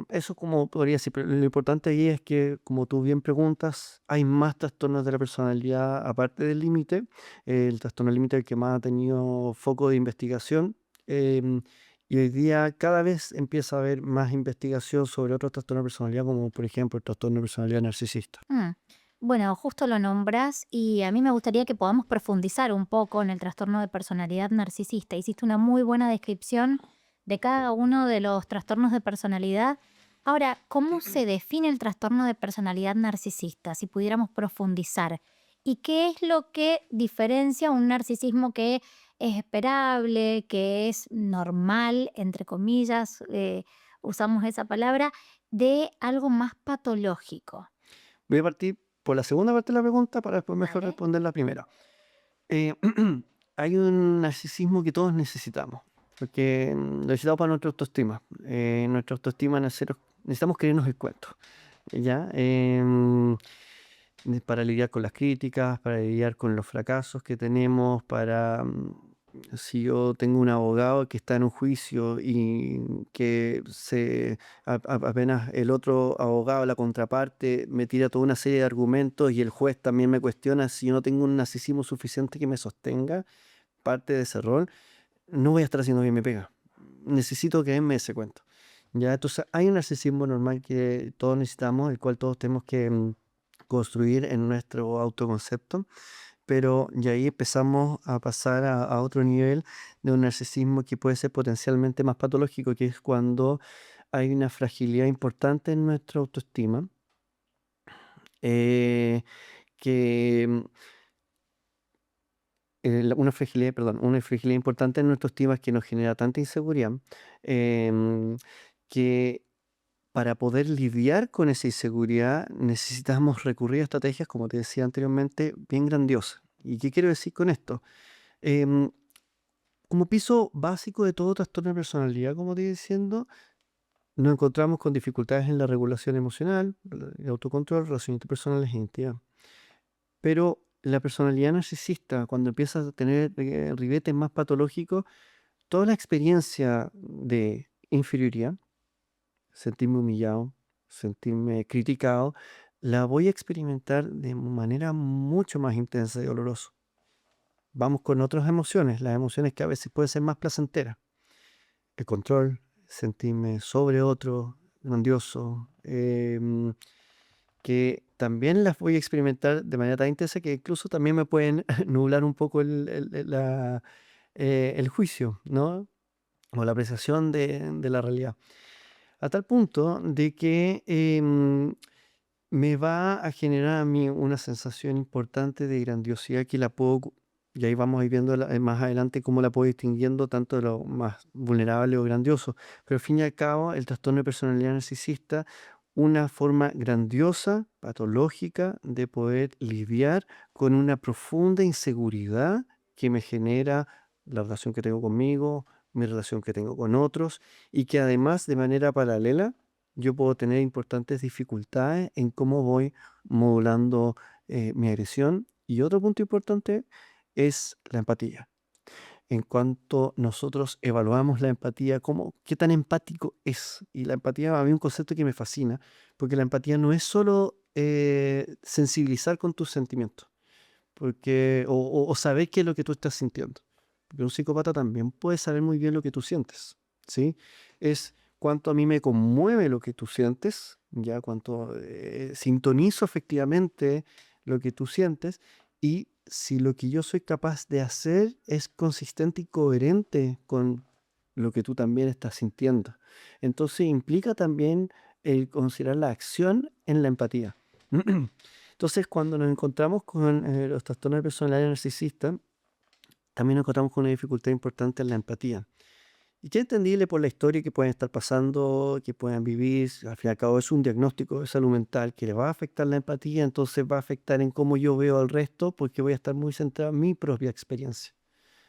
Eso como podría decir, pero lo importante ahí es que, como tú bien preguntas, hay más trastornos de la personalidad aparte del límite. El trastorno límite es el que más ha tenido foco de investigación. em, y hoy día cada vez empieza a haber más investigación sobre otros trastornos de personalidad, como por ejemplo el trastorno de personalidad narcisista.
Mm. Bueno, justo lo nombras y a mí me gustaría que podamos profundizar un poco en el trastorno de personalidad narcisista. Hiciste una muy buena descripción de cada uno de los trastornos de personalidad. Ahora, ¿cómo se define el trastorno de personalidad narcisista? Si pudiéramos profundizar. ¿Y qué es lo que diferencia un narcisismo que es esperable, que es normal, entre comillas, usamos esa palabra, de algo más patológico?
Voy a partir por la segunda parte de la pregunta para después mejor
Vale.
responder la primera. Eh, Hay un narcisismo que todos necesitamos, porque lo necesitamos para nuestra autoestima. Nuestra autoestima, necesitamos creernos el cuento, ¿ya? Para lidiar con las críticas, para lidiar con los fracasos que tenemos, si yo tengo un abogado que está en un juicio y que apenas el otro abogado, la contraparte, me tira toda una serie de argumentos y el juez también me cuestiona si yo no tengo un narcisismo suficiente que me sostenga parte de ese rol, no voy a estar haciendo bien mi pega. Necesito creerme ese cuento. ¿Ya? Entonces hay un narcisismo normal que todos necesitamos, el cual todos tenemos que construir en nuestro autoconcepto, pero ya ahí empezamos a pasar a otro nivel de un narcisismo que puede ser potencialmente más patológico, que es cuando hay una fragilidad importante en nuestra autoestima, eh, que una fragilidad importante en nuestra autoestima que nos genera tanta inseguridad, em, que para poder lidiar con esa inseguridad necesitamos recurrir a estrategias, como te decía anteriormente, bien grandiosas. ¿Y qué quiero decir con esto? Em, Como piso básico de todo trastorno de personalidad, como te iba diciendo, nos encontramos con dificultades en la regulación emocional, el autocontrol, relaciones interpersonales e identidad. Pero la personalidad narcisista, cuando empieza a tener ribetes más patológicos, toda la experiencia de inferioridad, sentirme humillado, sentirme criticado, la voy a experimentar de manera mucho más intensa y dolorosa. Vamos con otras emociones, las emociones que a veces pueden ser más placenteras. El control, sentirme sobre otro, grandioso, que también las voy a experimentar de manera tan intensa que incluso también me pueden nublar un poco el juicio, ¿no? o la apreciación de la realidad. A tal punto de que me va a generar a mí una sensación importante de grandiosidad que la puedo, y ahí vamos a ir viendo más adelante cómo la puedo distinguiendo tanto de lo más vulnerable o grandioso. Pero al fin y al cabo, el trastorno de personalidad narcisista, una forma grandiosa, patológica, de poder lidiar con una profunda inseguridad que me genera la relación que tengo conmigo, mi relación que tengo con otros, y que además de manera paralela yo puedo tener importantes dificultades en cómo voy modulando mi agresión. Y otro punto importante es la empatía. En cuanto nosotros evaluamos la empatía, qué tan empático es. Y la empatía a mí es un concepto que me fascina, porque la empatía no es solo sensibilizar con tus sentimientos, o saber qué es lo que tú estás sintiendo. Porque un psicópata también puede saber muy bien lo que tú sientes, ¿sí? Es cuánto a mí me conmueve lo que tú sientes, ya cuánto sintonizo efectivamente lo que tú sientes, y si lo que yo soy capaz de hacer es consistente y coherente con lo que tú también estás sintiendo. Entonces implica también el considerar la acción en la empatía. Entonces, cuando nos encontramos con los trastornos de personalidad narcisista, también nos encontramos con una dificultad importante en la empatía. Y que es entendible por la historia que pueden estar pasando, que puedan vivir. Al fin y al cabo es un diagnóstico de salud mental que le va a afectar la empatía, entonces va a afectar en cómo yo veo al resto, porque voy a estar muy centrado en mi propia experiencia,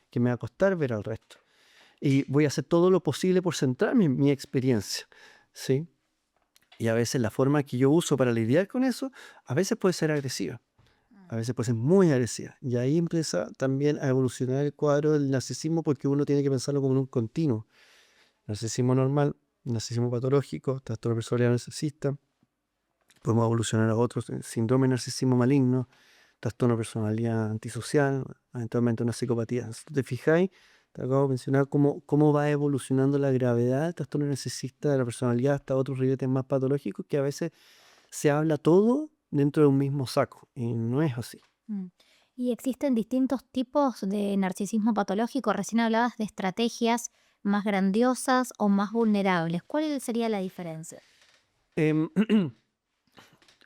que me va a costar ver al resto. Y voy a hacer todo lo posible por centrarme en mi experiencia, ¿sí? Y a veces la forma que yo uso para lidiar con eso, a veces puede ser agresiva. A veces puede ser muy agresiva. Y ahí empieza también a evolucionar el cuadro del narcisismo, porque uno tiene que pensarlo como en un continuo. Narcisismo normal, narcisismo patológico, trastorno de personalidad narcisista. Podemos evolucionar a otros, síndrome de narcisismo maligno, trastorno de personalidad antisocial, eventualmente una psicopatía. Si te fijáis, te acabo de mencionar cómo va evolucionando la gravedad del trastorno narcisista de la personalidad hasta otros ribetes más patológicos, que a veces se habla todo dentro de un mismo saco, y no es así.
Mm. Y existen distintos tipos de narcisismo patológico. Recién hablabas de estrategias más grandiosas o más vulnerables. ¿Cuál sería la diferencia?
Em,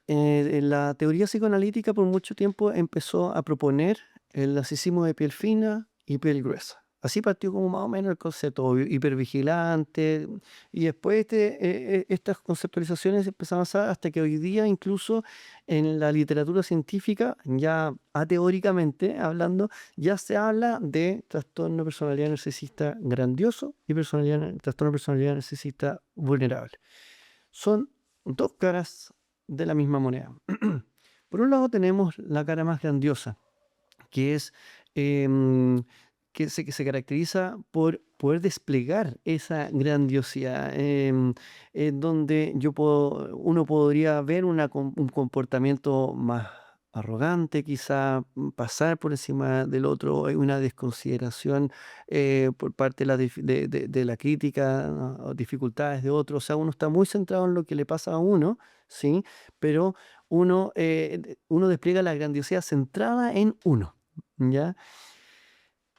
la teoría psicoanalítica por mucho tiempo empezó a proponer el narcisismo de piel fina y piel gruesa. Así partió como más o menos el concepto hipervigilante, y después estas conceptualizaciones empezaron a avanzar hasta que hoy día incluso en la literatura científica, ya ateóricamente hablando, ya se habla de trastorno de personalidad narcisista grandioso y trastorno de personalidad narcisista vulnerable. Son dos caras de la misma moneda. Por un lado tenemos la cara más grandiosa, que es que se caracteriza por poder desplegar esa grandiosidad, en donde uno podría ver un comportamiento más arrogante, quizá pasar por encima del otro, una desconsideración por parte de de la crítica, ¿no? O dificultades de otros. O sea, uno está muy centrado en lo que le pasa a uno, ¿sí? Pero uno despliega la grandiosidad centrada en uno, ¿ya?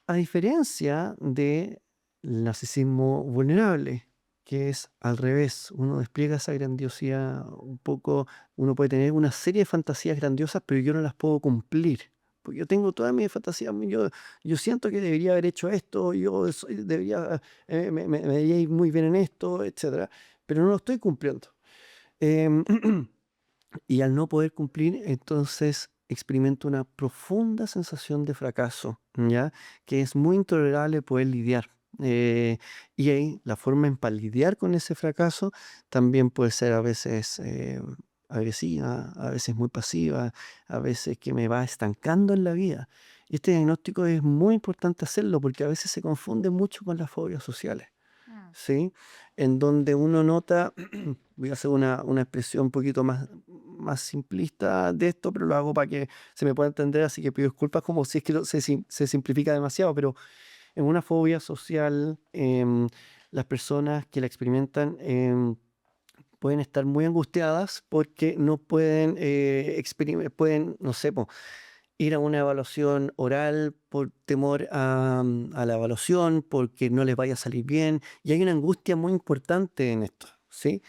A diferencia del narcisismo vulnerable, que es al revés, uno despliega esa grandiosidad un poco, uno puede tener una serie de fantasías grandiosas, pero yo no las puedo cumplir. Porque yo tengo todas mis fantasías, yo siento que debería haber hecho esto, me debería ir muy bien en esto, etcétera, pero no lo estoy cumpliendo. Em, Y al no poder cumplir, entonces experimento una profunda sensación de fracaso, ¿ya? Que es muy intolerable poder lidiar. Y ahí la forma para lidiar con ese fracaso también puede ser a veces agresiva, a veces muy pasiva, a veces que me va estancando en la vida. Y este diagnóstico es muy importante hacerlo porque a veces se confunde mucho con las fobias sociales, ¿sí? En donde uno nota, voy a hacer una expresión un poquito más simplista de esto, pero lo hago para que se me pueda entender, así que pido disculpas como si es que se simplifica demasiado, pero en una fobia social, las personas que la experimentan pueden estar muy angustiadas porque no pueden, no sé, ir a una evaluación oral por temor a la evaluación, porque no les vaya a salir bien. Y hay una angustia muy importante en esto, ¿sí?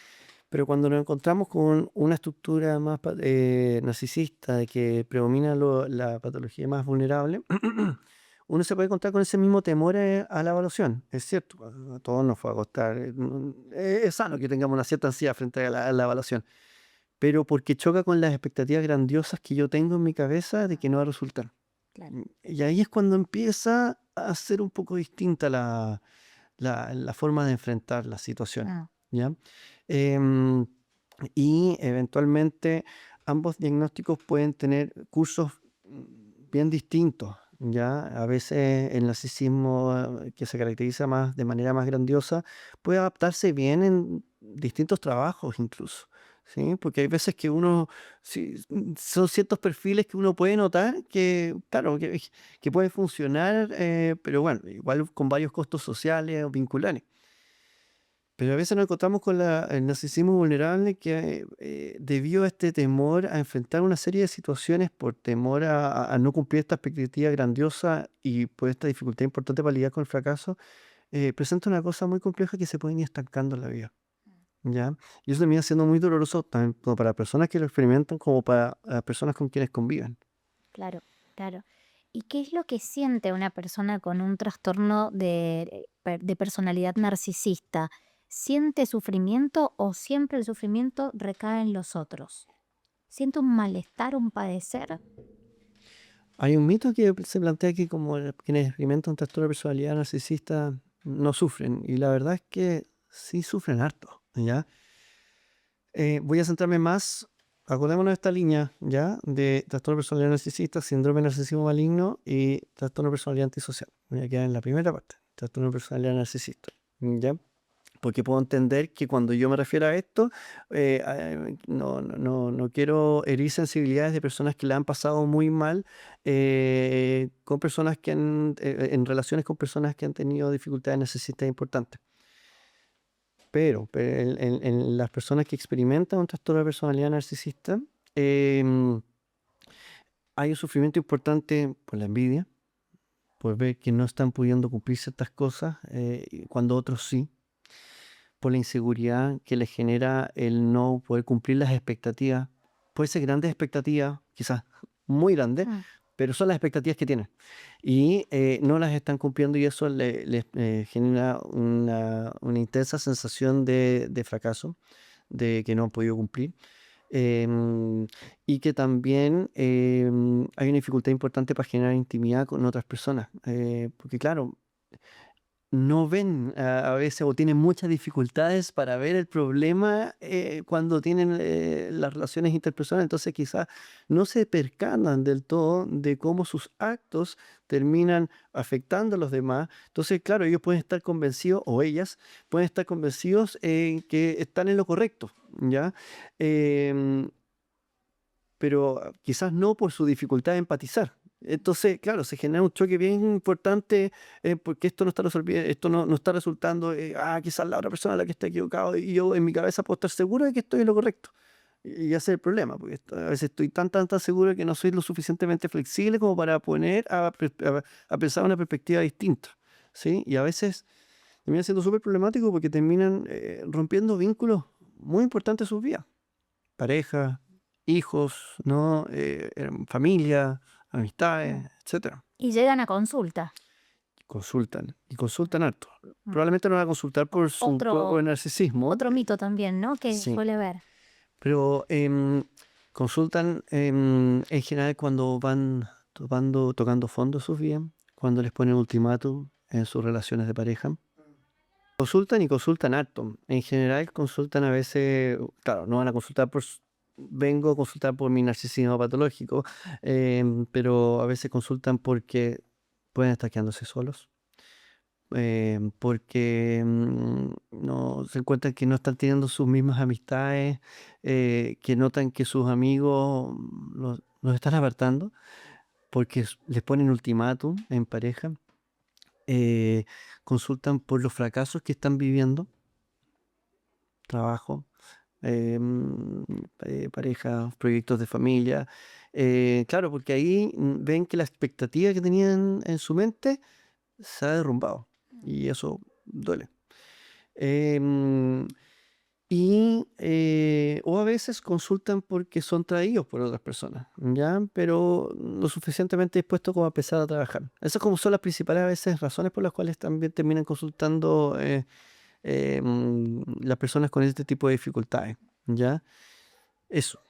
Pero cuando nos encontramos con una estructura más narcisista, de que predomina la patología más vulnerable, uno se puede encontrar con ese mismo temor a la evaluación. Es cierto, a todos nos puede costar. Es sano que tengamos una cierta ansiedad frente a la evaluación, pero porque choca con las expectativas grandiosas que yo tengo en mi cabeza de que no va a resultar.
Claro.
Y ahí es cuando empieza a ser un poco distinta la forma de enfrentar la situación,
Ah,
¿ya? Em, y eventualmente ambos diagnósticos pueden tener cursos bien distintos, ¿ya? A veces el narcisismo, que se caracteriza más de manera más grandiosa, puede adaptarse bien en distintos trabajos incluso, ¿sí? Porque hay veces que uno, sí, son ciertos perfiles que uno puede notar que, claro, que puede funcionar, pero bueno, igual con varios costos sociales o vinculares. Pero a veces nos encontramos con el narcisismo vulnerable que, debido a este temor a enfrentar una serie de situaciones por temor a no cumplir esta expectativa grandiosa y por esta dificultad importante para lidiar con el fracaso, presenta una cosa muy compleja que se pueden ir estancando en la vida, ¿ya? Y eso termina siendo muy doloroso tanto para personas que lo experimentan como para las personas con quienes conviven.
claro, claro. ¿Y qué es lo que siente una persona con un trastorno de personalidad narcisista? ¿Siente sufrimiento o siempre el sufrimiento recae en los otros? ¿Siente un malestar, un padecer?
Hay un mito que se plantea que como quienes experimentan un trastorno de personalidad narcisista no sufren, y la verdad es que sí sufren harto, ¿ya? Voy a centrarme más, acordémonos de esta línea, ¿ya? De trastorno de personalidad narcisista, síndrome de narcisismo maligno y trastorno de personalidad antisocial. Voy a quedar en la primera parte, trastorno de personalidad narcisista, ¿ya? Porque puedo entender que cuando yo me refiero a esto, no quiero herir sensibilidades de personas que la han pasado muy mal, con personas que en relaciones con personas que han tenido dificultades narcisistas importantes. Pero en las personas que experimentan un trastorno de personalidad narcisista, em, hay un sufrimiento importante por la envidia, por ver que no están pudiendo cumplir ciertas cosas, cuando otros sí, por la inseguridad que les genera el no poder cumplir las expectativas. Puede ser grandes expectativas, quizás muy grandes,
Mm,
pero son las expectativas que tienen. Y no las están cumpliendo y eso les genera una intensa sensación de fracaso, de que no han podido cumplir. Em, y que también hay una dificultad importante para generar intimidad con otras personas. Porque claro, no ven a veces o tienen muchas dificultades para ver el problema, cuando tienen las relaciones interpersonales. Entonces quizás no se percatan del todo de cómo sus actos terminan afectando a los demás. Entonces, claro, ellos pueden estar convencidos, o ellas pueden estar convencidos en que están en lo correcto, ¿ya? Em, pero quizás no por su dificultad de empatizar. Entonces, claro, se genera un choque bien importante, porque esto no está resolviendo, esto no está resultando, quizás la otra persona es la que está equivocada y yo en mi cabeza puedo estar seguro de que estoy en lo correcto. Y ese es el problema, porque a veces estoy tan seguro que no soy lo suficientemente flexible como para poner a pensar una perspectiva distinta, ¿sí? Y a veces termina siendo súper problemático porque terminan rompiendo vínculos muy importantes en sus vidas. Pareja, hijos, ¿no? Familia, amistades, etcétera.
Y llegan a consulta.
Consultan y consultan harto.
Mm.
Probablemente no van a consultar por su
Otro,
poco narcisismo,
otro mito también, ¿no? Que
sí,
suele ver.
pero consultan en general cuando van tocando fondo sus vidas, cuando les ponen ultimátum en sus relaciones de pareja. Consultan y consultan harto. En general consultan a veces, claro, no van a consultar vengo a consultar por mi narcisismo patológico, pero a veces consultan porque pueden estar quedándose solos, porque no se encuentran que no están teniendo sus mismas amistades, que notan que sus amigos los están apartando, porque les ponen ultimátum en pareja, eh, consultan por los fracasos que están viviendo, trabajo, pareja, proyectos de familia. Claro, porque ahí ven que la expectativa que tenían en su mente se ha derrumbado y eso duele. Em, o a veces consultan porque son traídos por otras personas, ¿ya? Pero lo suficientemente dispuestos como a empezar a trabajar. Esas como son las principales a veces razones por las cuales también terminan consultando las personas con este tipo de dificultades, ¿ya? Eso.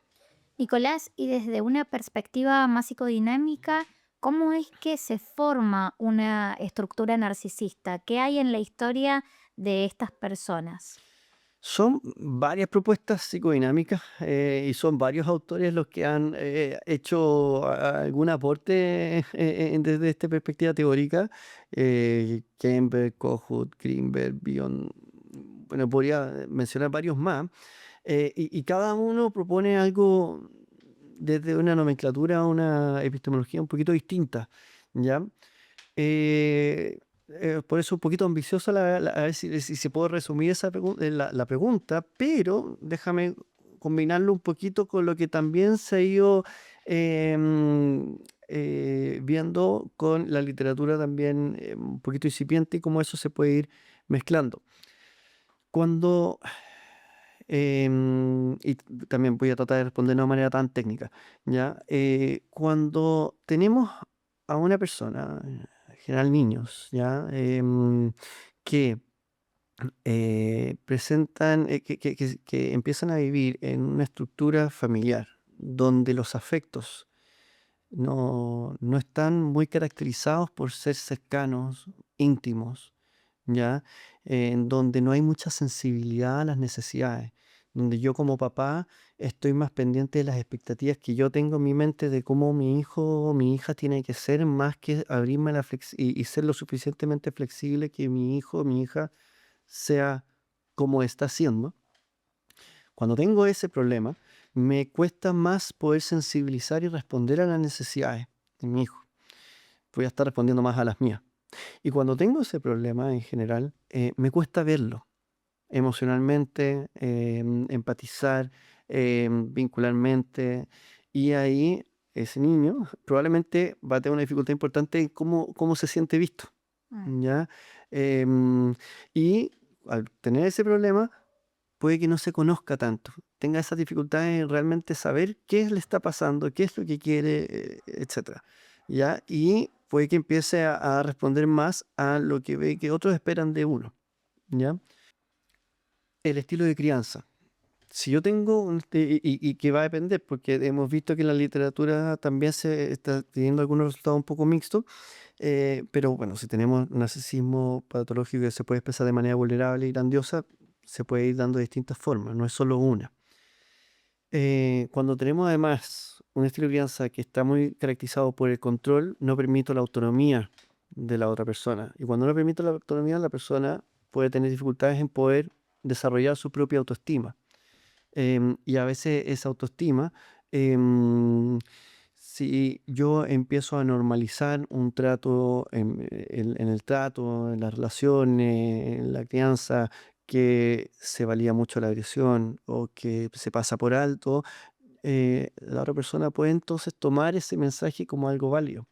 Nicolás, y desde una perspectiva más psicodinámica, ¿cómo es que se forma una estructura narcisista? ¿Qué hay en la historia de estas personas?
Son varias propuestas psicodinámicas y son varios autores los que han hecho algún aporte desde esta perspectiva teórica. Kemper, Kohut, Greenberg, Bion, bueno, podría mencionar varios más. Y cada uno propone algo desde una nomenclatura, una epistemología un poquito distinta, ¿ya? Por eso un poquito ambiciosa a ver si se puede resumir la pregunta, pero déjame combinarlo un poquito con lo que también se ha ido viendo con la literatura también un poquito incipiente y cómo eso se puede ir mezclando. Cuando, y también voy a tratar de responder de una manera tan técnica, ¿ya? Cuando tenemos a una persona, en general niños, ¿ya? Que presentan, que empiezan a vivir en una estructura familiar donde los afectos no están muy caracterizados por ser cercanos, íntimos, ¿ya? En donde no hay mucha sensibilidad a las necesidades, donde yo como papá estoy más pendiente de las expectativas que yo tengo en mi mente de cómo mi hijo o mi hija tiene que ser, más que abrirme a y ser lo suficientemente flexible que mi hijo o mi hija sea como está siendo. Cuando tengo ese problema, me cuesta más poder sensibilizar y responder a las necesidades de mi hijo. Voy a estar respondiendo más a las mías. Y cuando tengo ese problema en general, me cuesta verlo emocionalmente, empatizar, vincularmente. Y ahí ese niño probablemente va a tener una dificultad importante en cómo se siente visto, ¿ya? Y al tener ese problema, puede que no se conozca tanto, tenga esas dificultades en realmente saber qué le está pasando, qué es lo que quiere, etcétera, ¿ya? Y puede que empiece a responder más a lo que ve que otros esperan de uno, ¿ya? El estilo de crianza. Si yo tengo, y que va a depender, porque hemos visto que en la literatura también se está teniendo algunos resultados un poco mixtos, pero bueno, si tenemos narcisismo patológico que se puede expresar de manera vulnerable y grandiosa, se puede ir dando de distintas formas, no es solo una. Cuando tenemos además un estilo de crianza que está muy caracterizado por el control, no permito la autonomía de la otra persona. Y cuando no permito la autonomía, la persona puede tener dificultades en poder desarrollar su propia autoestima. Y a veces esa autoestima, si yo empiezo a normalizar un trato en el trato, en las relaciones, en la crianza, que se valía mucho la agresión o que se pasa por alto, la otra persona puede entonces tomar ese mensaje como algo válido.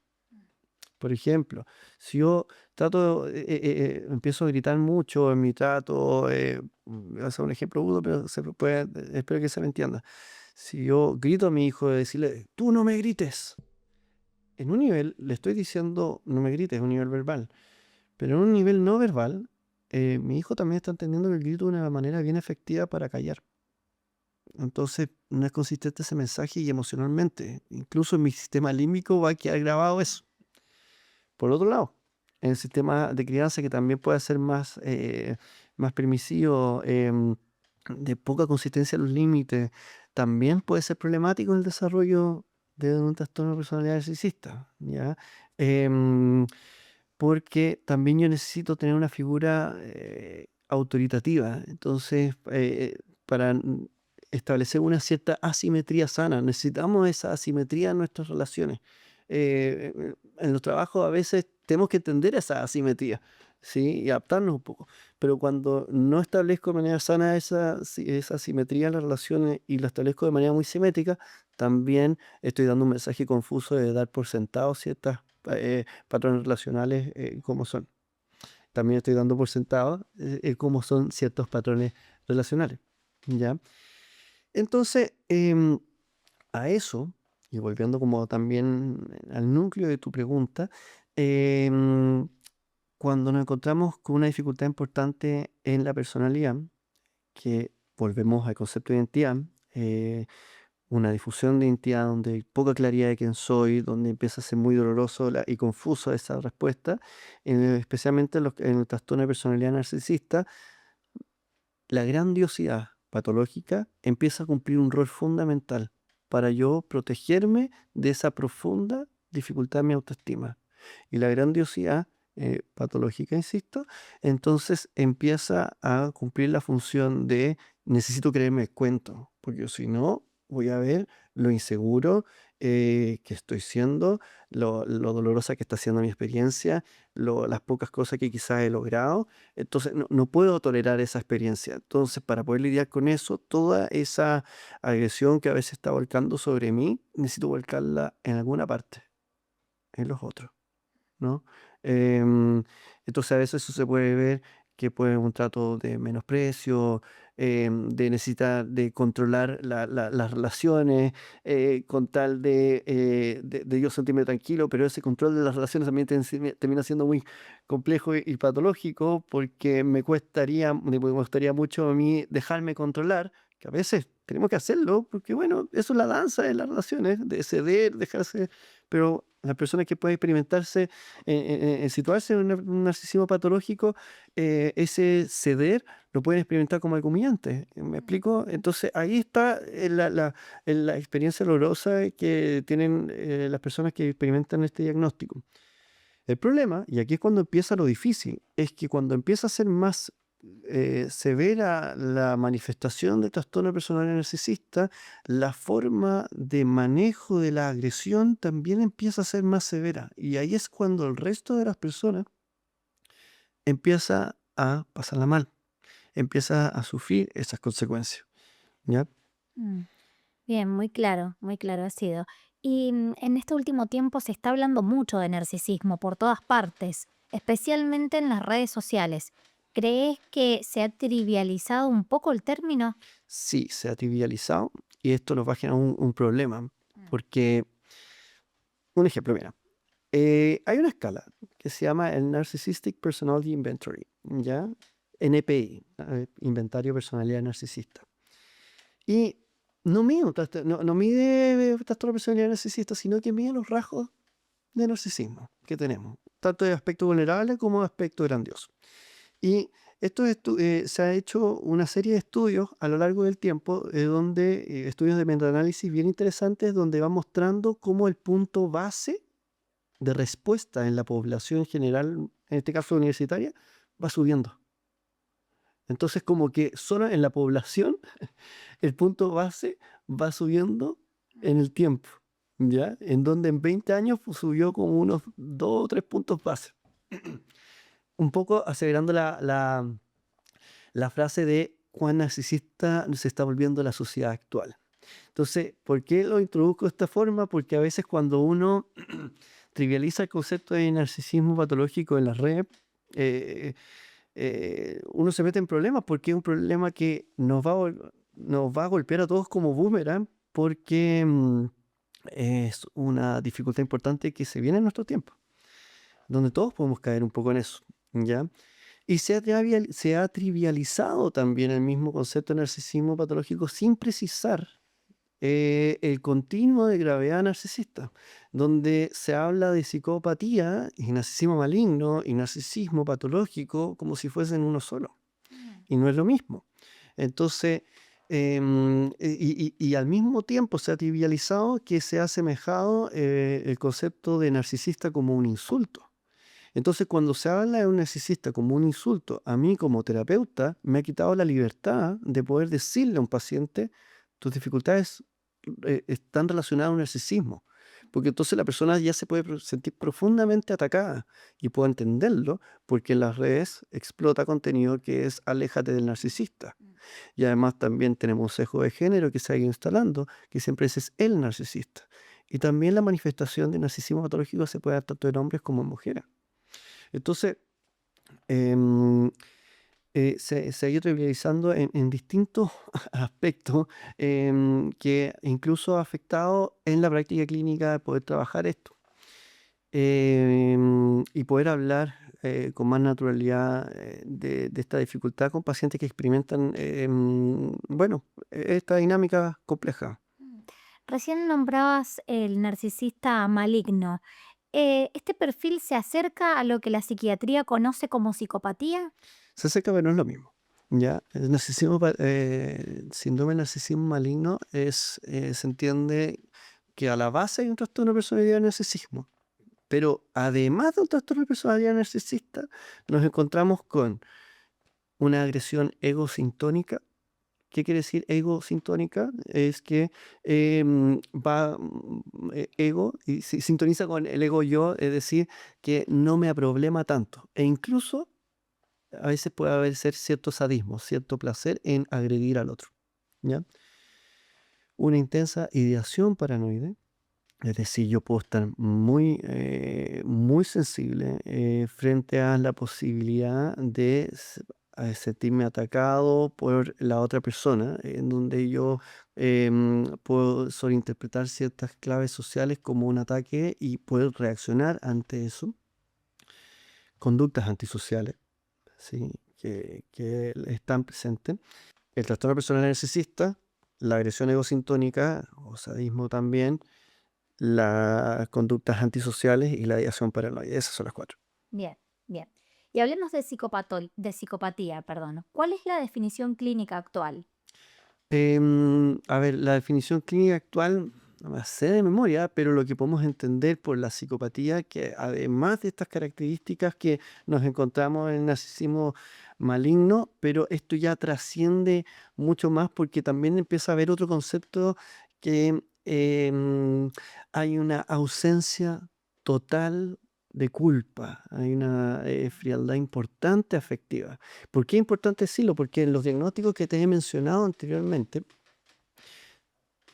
Por ejemplo, si yo empiezo a gritar mucho en mi trato, voy a hacer un ejemplo agudo, pero espero que se me entienda. Si yo grito a mi hijo de decirle, tú no me grites, en un nivel le estoy diciendo, no me grites, es un nivel verbal, pero en un nivel no verbal, mi hijo también está entendiendo que el grito es una manera bien efectiva para callar. Entonces no es consistente ese mensaje y emocionalmente, incluso en mi sistema límbico va a quedar grabado eso. Por otro lado, en el sistema de crianza que también puede ser más permisivo, de poca consistencia en los límites, también puede ser problemático el desarrollo de un trastorno de personalidad narcisista, ¿ya? Porque también yo necesito tener una figura autoritativa. Entonces, para establecer una cierta asimetría sana, necesitamos esa asimetría en nuestras relaciones. En los trabajos a veces tenemos que entender esa asimetría. ¿sí? Y adaptarnos un poco. Pero cuando no establezco de manera sana esa simetría en las relaciones y la establezco de manera muy simétrica, también estoy dando un mensaje confuso de dar por sentado ciertas patrones relacionales como son. También estoy dando por sentado cómo son ciertos patrones relacionales, ¿ya? Entonces, a eso, y volviendo como también al núcleo de tu pregunta, em, cuando nos encontramos con una dificultad importante en la personalidad, que volvemos al concepto de identidad, eh, una difusión de identidad donde hay poca claridad de quién soy, donde empieza a ser muy doloroso y confuso esa respuesta, especialmente en el trastorno de personalidad narcisista, la grandiosidad patológica empieza a cumplir un rol fundamental para yo protegerme de esa profunda dificultad en mi autoestima. Y la grandiosidad patológica, insisto, entonces empieza a cumplir la función de necesito creerme el cuento, porque si no, voy a ver lo inseguro que estoy siendo, lo dolorosa que está siendo mi experiencia, las pocas cosas que quizás he logrado. Entonces no puedo tolerar esa experiencia. Entonces, para poder lidiar con eso, toda esa agresión que a veces está volcando sobre mí, necesito volcarla en alguna parte, en los otros, ¿no? Em, entonces a veces eso se puede ver que puede un trato de menosprecio, de necesitar de controlar las relaciones, con tal de yo sentirme tranquilo, pero ese control de las relaciones también termina siendo muy complejo y patológico porque me gustaría mucho a mí dejarme controlar, que a veces tenemos que hacerlo, porque bueno, eso es la danza de las relaciones, de ceder, dejarse, pero las personas que pueden experimentarse situarse en un narcisismo patológico, ese ceder lo pueden experimentar como algo humillante. ¿Me explico? Entonces ahí está la experiencia dolorosa que tienen las personas que experimentan este diagnóstico. El problema, y aquí es cuando empieza lo difícil, es que cuando empieza a ser más severa la manifestación de trastorno de personalidad narcisista, la forma de manejo de la agresión también empieza a ser más severa. Y ahí es cuando el resto de las personas empieza a pasarla mal, empieza a sufrir esas consecuencias. ¿Ya?
Mm. Bien, muy claro ha sido. Y en este último tiempo se está hablando mucho de narcisismo por todas partes, especialmente en las redes sociales. ¿Crees que se ha trivializado un poco el término?
Sí, se ha trivializado y esto nos va a generar un problema, porque, un ejemplo, mira, hay una escala que se llama el Narcissistic Personality Inventory, ¿ya? NPI, Inventario de Personalidad Narcisista. Y no mide, no mide trastorno de personalidad narcisista, sino que mide los rasgos de narcisismo que tenemos, tanto de aspecto vulnerable como de aspecto grandioso. Y se ha hecho una serie de estudios a lo largo del tiempo, donde estudios de metaanálisis bien interesantes, donde va mostrando cómo el punto base de respuesta en la población general, en este caso universitaria, va subiendo. Entonces, como que solo en la población el punto base va subiendo en el tiempo, ¿ya? En donde en 20 años subió como unos 2 o 3 puntos base. Un poco acelerando la frase de cuán narcisista se está volviendo la sociedad actual. Entonces, ¿por qué lo introduzco de esta forma? Porque a veces cuando uno trivializa el concepto de narcisismo patológico en las redes, uno se mete en problemas porque es un problema que nos va a golpear a todos como boomerang porque es una dificultad importante que se viene en nuestro tiempo, donde todos podemos caer un poco en eso, ¿ya? Y se ha trivializado también el mismo concepto de narcisismo patológico sin precisar el continuo de gravedad narcisista, donde se habla de psicopatía y narcisismo maligno y narcisismo patológico como si fuesen uno solo. Y no es lo mismo. Entonces, y al mismo tiempo se ha trivializado que se ha asemejado el concepto de narcisista como un insulto. Entonces, cuando se habla de un narcisista como un insulto, a mí como terapeuta me ha quitado la libertad de poder decirle a un paciente, tus dificultades están relacionadas a un narcisismo, porque entonces la persona ya se puede sentir profundamente atacada y puedo entenderlo porque en las redes explota contenido que es aléjate del narcisista. Y además también tenemos un sesgo de género que se ha ido instalando, que siempre ese es el narcisista. Y también la manifestación de narcisismo patológico se puede dar tanto en hombres como en mujeres. Entonces, em, se ha ido trivializando en distintos aspectos que incluso ha afectado en la práctica clínica de poder trabajar esto. Y poder hablar con más naturalidad de esta dificultad con pacientes que experimentan, bueno, esta dinámica compleja.
Recién nombrabas el narcisista maligno. ¿Este perfil se acerca a lo que la psiquiatría conoce como psicopatía?
Se acerca, pero no es lo mismo. ¿Ya? El narcisismo, síndrome de narcisismo maligno se entiende que a la base hay un trastorno de personalidad de narcisismo. Pero además de un trastorno de personalidad narcisista, nos encontramos con una agresión egosintónica. ¿Qué quiere decir egosintónica? Es que ego y sintoniza con el ego yo, es decir, que no me aproblema tanto. E incluso a veces puede haber cierto sadismo, cierto placer en agredir al otro. ¿Ya? Una intensa ideación paranoide. Es decir, yo puedo estar muy sensible frente a la posibilidad de sentirme atacado por la otra persona, en donde yo puedo sobreinterpretar ciertas claves sociales como un ataque y poder reaccionar ante eso. Conductas antisociales, ¿sí? que están presentes. El trastorno personal narcisista, la agresión egosintónica o sadismo también, las conductas antisociales y la ideación paranoide. Esas son las 4.
Bien, bien. Y hablemos de psicopatía, perdón. ¿Cuál es la definición clínica actual?
A ver, la definición clínica actual no me la sé de memoria, pero lo que podemos entender por la psicopatía, que además de estas características que nos encontramos en el narcisismo maligno, pero esto ya trasciende mucho más porque también empieza a haber otro concepto que hay una ausencia total de culpa, hay una frialdad importante afectiva. ¿Por qué es importante decirlo? Porque en los diagnósticos que te he mencionado anteriormente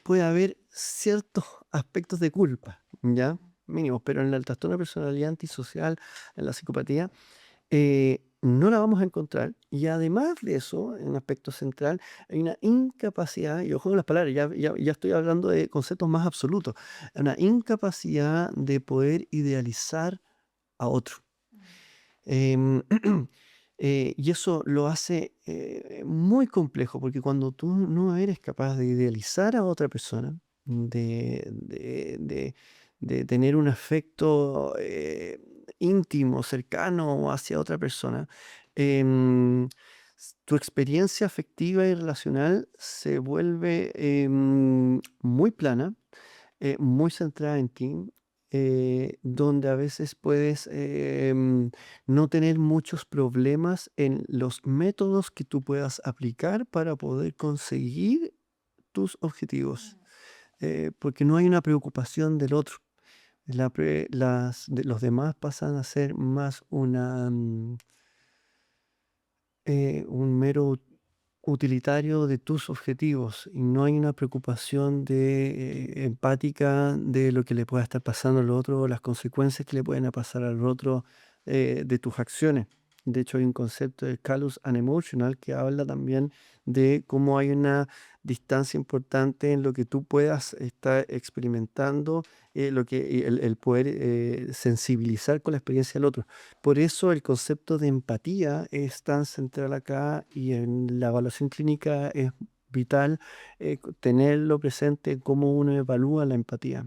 puede haber ciertos aspectos de culpa, ¿ya? Mínimos, pero en el trastorno de personalidad antisocial, en la psicopatía, no la vamos a encontrar. Y además de eso, en un aspecto central, hay una incapacidad, y ojo con las palabras, ya estoy hablando de conceptos más absolutos, una incapacidad de poder idealizar a otro. Em, y eso lo hace muy complejo, porque cuando tú no eres capaz de idealizar a otra persona, de tener un afecto íntimo, cercano hacia otra persona, em, tu experiencia afectiva y relacional se vuelve muy plana, muy centrada en ti, donde a veces puedes no tener muchos problemas en los métodos que tú puedas aplicar para poder conseguir tus objetivos, porque no hay una preocupación del otro. Los demás pasan a ser más un mero utilitario de tus objetivos y no hay una preocupación empática de lo que le pueda estar pasando al otro o las consecuencias que le pueden pasar al otro de tus acciones. De hecho, hay un concepto de callous and emotional que habla también de cómo hay una distancia importante en lo que tú puedas estar experimentando, y el poder sensibilizar con la experiencia del otro. Por eso el concepto de empatía es tan central acá y en la evaluación clínica es vital tenerlo presente en cómo uno evalúa la empatía.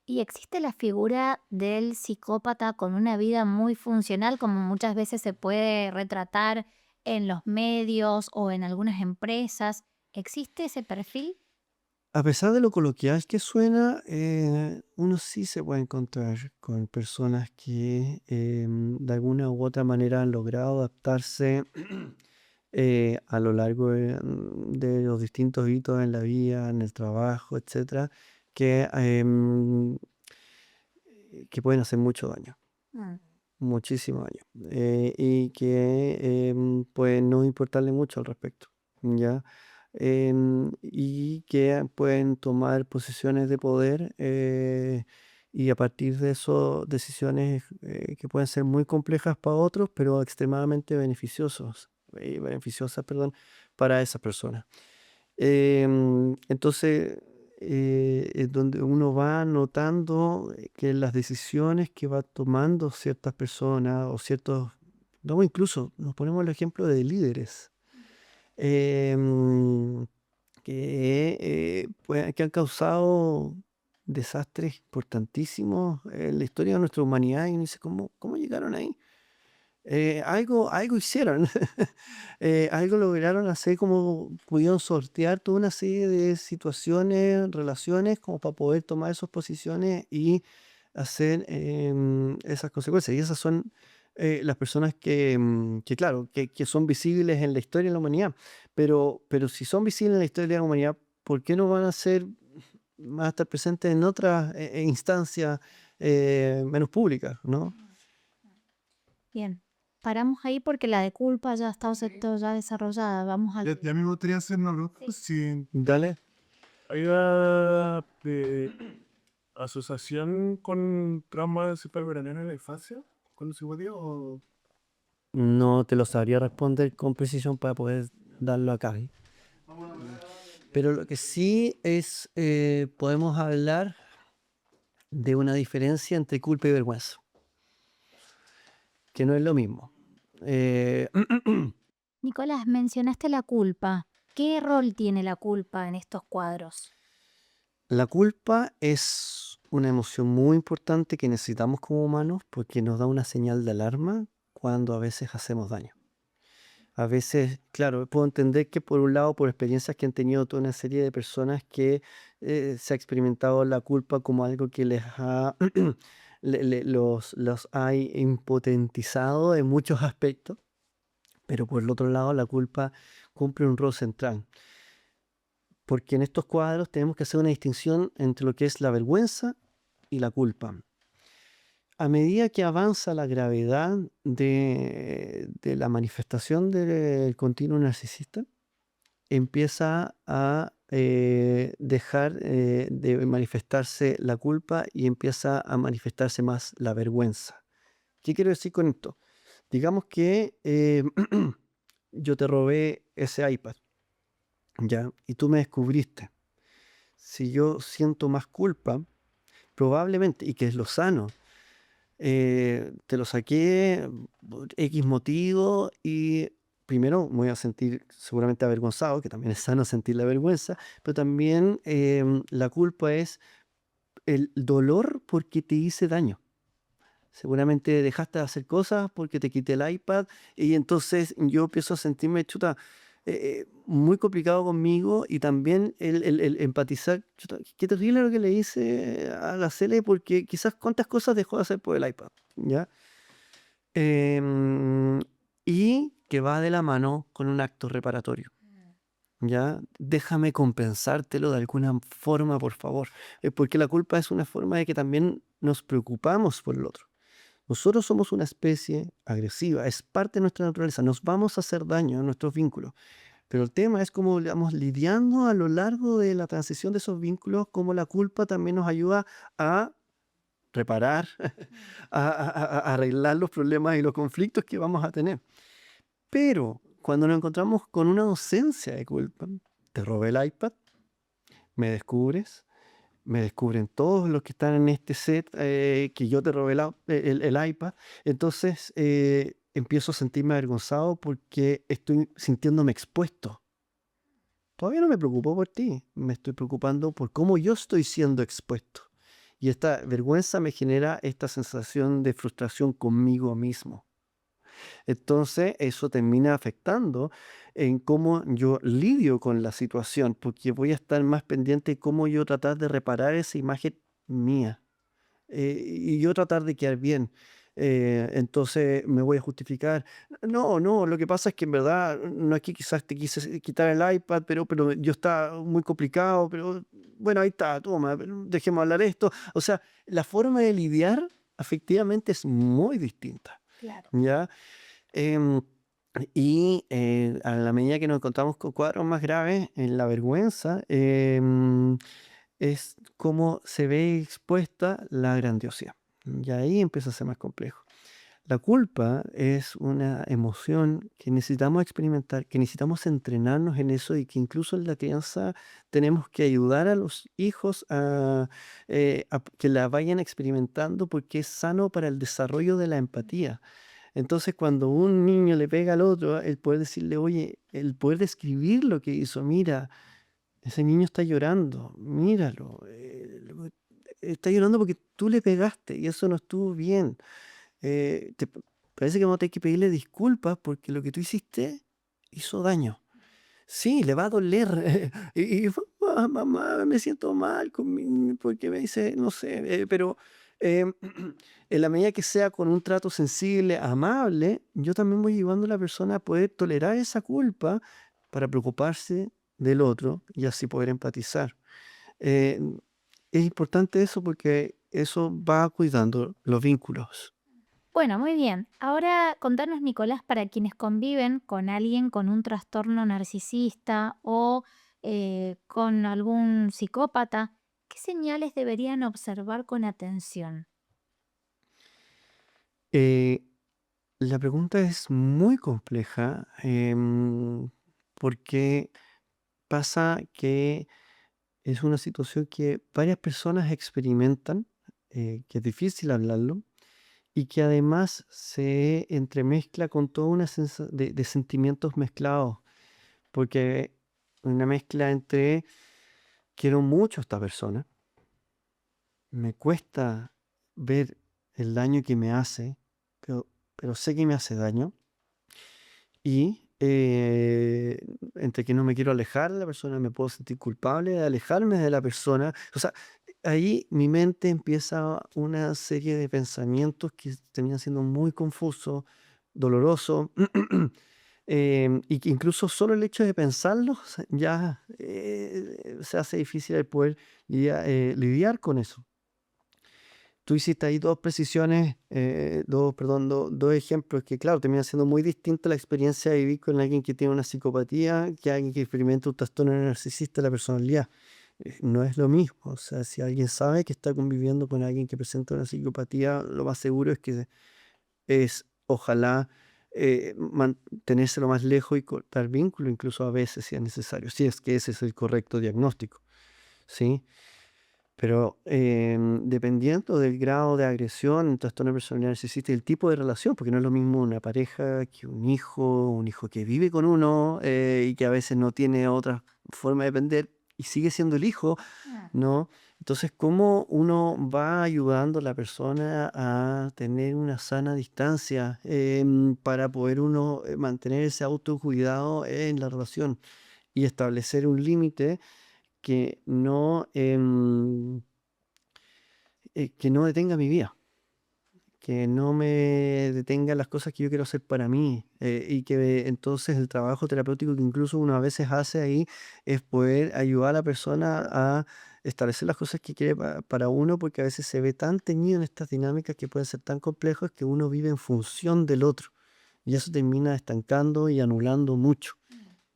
¿Y existe la figura del psicópata con una vida muy funcional, como muchas veces se puede retratar en los medios o en algunas empresas? ¿Existe ese perfil?
A pesar de lo coloquial que suena, uno sí se puede encontrar con personas que de alguna u otra manera han logrado adaptarse a lo largo de los distintos hitos en la vida, en el trabajo, etcétera, que que pueden hacer mucho daño,
Mm.
muchísimo daño, y que pueden no importarle mucho al respecto, ¿ya? Y que pueden tomar posiciones de poder, y a partir de eso decisiones que pueden ser muy complejas para otros, pero extremadamente beneficiosas, perdón, para esa persona. Entonces, es donde uno va notando que las decisiones que va tomando ciertas personas o ciertos, no, incluso nos ponemos el ejemplo de líderes em, que han causado desastres importantísimos en la historia de nuestra humanidad y uno dice, ¿cómo llegaron ahí? Algo hicieron, algo lograron hacer, como pudieron sortear toda una serie de situaciones, relaciones, como para poder tomar esas posiciones y hacer esas consecuencias. Y esas son las personas que claro, que son visibles en la historia de la humanidad. Pero si son visibles en la historia de la humanidad, ¿por qué no van a estar presentes en otras instancias menos públicas, ¿no?
Bien. Paramos ahí porque la de culpa ya está ya desarrollada. Vamos al...
Ya me gustaría hacernos loco si
Dale.
hay una asociación con traumas hiperveraneos en la infancia, cuando se podía, o
No te lo sabría responder con precisión para poder darlo acá. Pero lo que sí es, podemos hablar de una diferencia entre culpa y vergüenza, que no es lo mismo. Eh,
Nicolás, mencionaste la culpa. ¿Qué rol tiene la culpa en estos cuadros?
la culpa es una emoción muy importante que necesitamos como humanos porque nos da una señal de alarma cuando a veces hacemos daño. A veces, claro, puedo entender que por un lado, por experiencias que han tenido toda una serie de personas que se ha experimentado la culpa como algo que les ha, los ha impotentizado en muchos aspectos, pero por el otro lado, la culpa cumple un rol central. Porque en estos cuadros tenemos que hacer una distinción entre lo que es la vergüenza y la culpa. A medida que avanza la gravedad de la manifestación del continuo narcisista, empieza a dejar de manifestarse la culpa y empieza a manifestarse más la vergüenza. ¿Qué quiero decir con esto? Digamos que yo te robé ese iPad, ¿ya? Y tú me descubriste. Si yo siento más culpa, probablemente, y que es lo sano, te lo saqué por X motivo y primero me voy a sentir seguramente avergonzado, que también es sano sentir la vergüenza, pero también la culpa es el dolor porque te hice daño. Seguramente dejaste de hacer cosas porque te quité el iPad y entonces yo empiezo a sentirme chuta, muy complicado conmigo y también el empatizar. Chuta, qué terrible lo que le hice a la Cele porque quizás cuántas cosas dejó de hacer por el iPad, ¿ya? Em, y que va de la mano con un acto reparatorio. ¿Ya? Déjame compensártelo de alguna forma, por favor. Porque la culpa es una forma de que también nos preocupamos por el otro. Nosotros somos una especie agresiva, es parte de nuestra naturaleza, nos vamos a hacer daño en nuestros vínculos, pero el tema es cómo vamos lidiando a lo largo de la transición de esos vínculos, cómo la culpa también nos ayuda a reparar, a arreglar los problemas y los conflictos que vamos a tener. Pero cuando nos encontramos con una ausencia de culpa, te robé el iPad, me descubren todos los que están en este set que yo te robé el iPad. Entonces empiezo a sentirme avergonzado porque estoy sintiéndome expuesto. Todavía no me preocupo por ti, me estoy preocupando por cómo yo estoy siendo expuesto. Y esta vergüenza me genera esta sensación de frustración conmigo mismo. Entonces, eso termina afectando en cómo yo lidio con la situación, porque voy a estar más pendiente de cómo yo tratar de reparar esa imagen mía y yo tratar de quedar bien. entonces me voy a justificar. No, no, lo que pasa es que en verdad no es que quizás te quise quitar el iPad, pero yo estaba muy complicado, pero bueno, ahí está, toma, dejemos hablar esto. O sea, la forma de lidiar efectivamente es muy distinta,
Claro.
¿ya? Em, a la medida que nos encontramos con cuadros más graves, en la vergüenza, es cómo se ve expuesta la grandiosidad. Y ahí empieza a ser más complejo. La culpa es una emoción que necesitamos experimentar, que necesitamos entrenarnos en eso y que incluso en la crianza tenemos que ayudar a los hijos a que la vayan experimentando porque es sano para el desarrollo de la empatía. Entonces, cuando un niño le pega al otro, el poder decirle, oye, el poder describir lo que hizo, mira, ese niño está llorando, míralo, está llorando porque tú le pegaste y eso no estuvo bien. Parece que vamos a tener que pedirle disculpas porque lo que tú hiciste hizo daño. Sí, le va a doler. Mamá, me siento mal porque me dice, no sé, pero em, en la medida que sea con un trato sensible, amable, yo también voy llevando a la persona a poder tolerar esa culpa para preocuparse del otro y así poder empatizar. Eh, es importante eso porque eso va cuidando los vínculos.
Bueno, muy bien. Ahora contanos, Nicolás, para quienes conviven con alguien con un trastorno narcisista o con algún psicópata, ¿qué señales deberían observar con atención?
Eh, la pregunta es muy compleja porque pasa que es una situación que varias personas experimentan, que es difícil hablarlo y que además se entremezcla con toda una de sentimientos mezclados, porque una mezcla entre quiero mucho a esta persona, me cuesta ver el daño que me hace, pero sé que me hace daño. Y entre que no me quiero alejar de la persona, me puedo sentir culpable de alejarme de la persona. O sea, ahí mi mente empieza una serie de pensamientos que terminan siendo muy confusos, dolorosos, y que incluso solo el hecho de pensarlos ya se hace difícil el poder lidiar con eso. Tú hiciste ahí dos precisiones, dos ejemplos que, claro, termina siendo muy distinta la experiencia de vivir con alguien que tiene una psicopatía que alguien que experimenta un trastorno narcisista de la personalidad. No es lo mismo. O sea, si alguien sabe que está conviviendo con alguien que presenta una psicopatía, lo más seguro es que ojalá, mantenerse lo más lejos y cortar vínculo, incluso a veces si es necesario, si es que ese es el correcto diagnóstico, ¿sí? Pero dependiendo del grado de agresión, el trastorno de personalidad narcisista y el tipo de relación, porque no es lo mismo una pareja que un hijo que vive con uno y que a veces no tiene otra forma de depender y sigue siendo el hijo,
Ah,
¿no? Entonces, ¿cómo uno va ayudando a la persona a tener una sana distancia para poder uno mantener ese autocuidado en la relación y establecer un límite que no detenga mi vida, que no me detenga las cosas que yo quiero hacer para mí, y que entonces el trabajo terapéutico que incluso uno a veces hace ahí es poder ayudar a la persona a establecer las cosas que quiere para uno, porque a veces se ve tan teñido en estas dinámicas que pueden ser tan complejas que uno vive en función del otro y eso termina estancando y anulando mucho,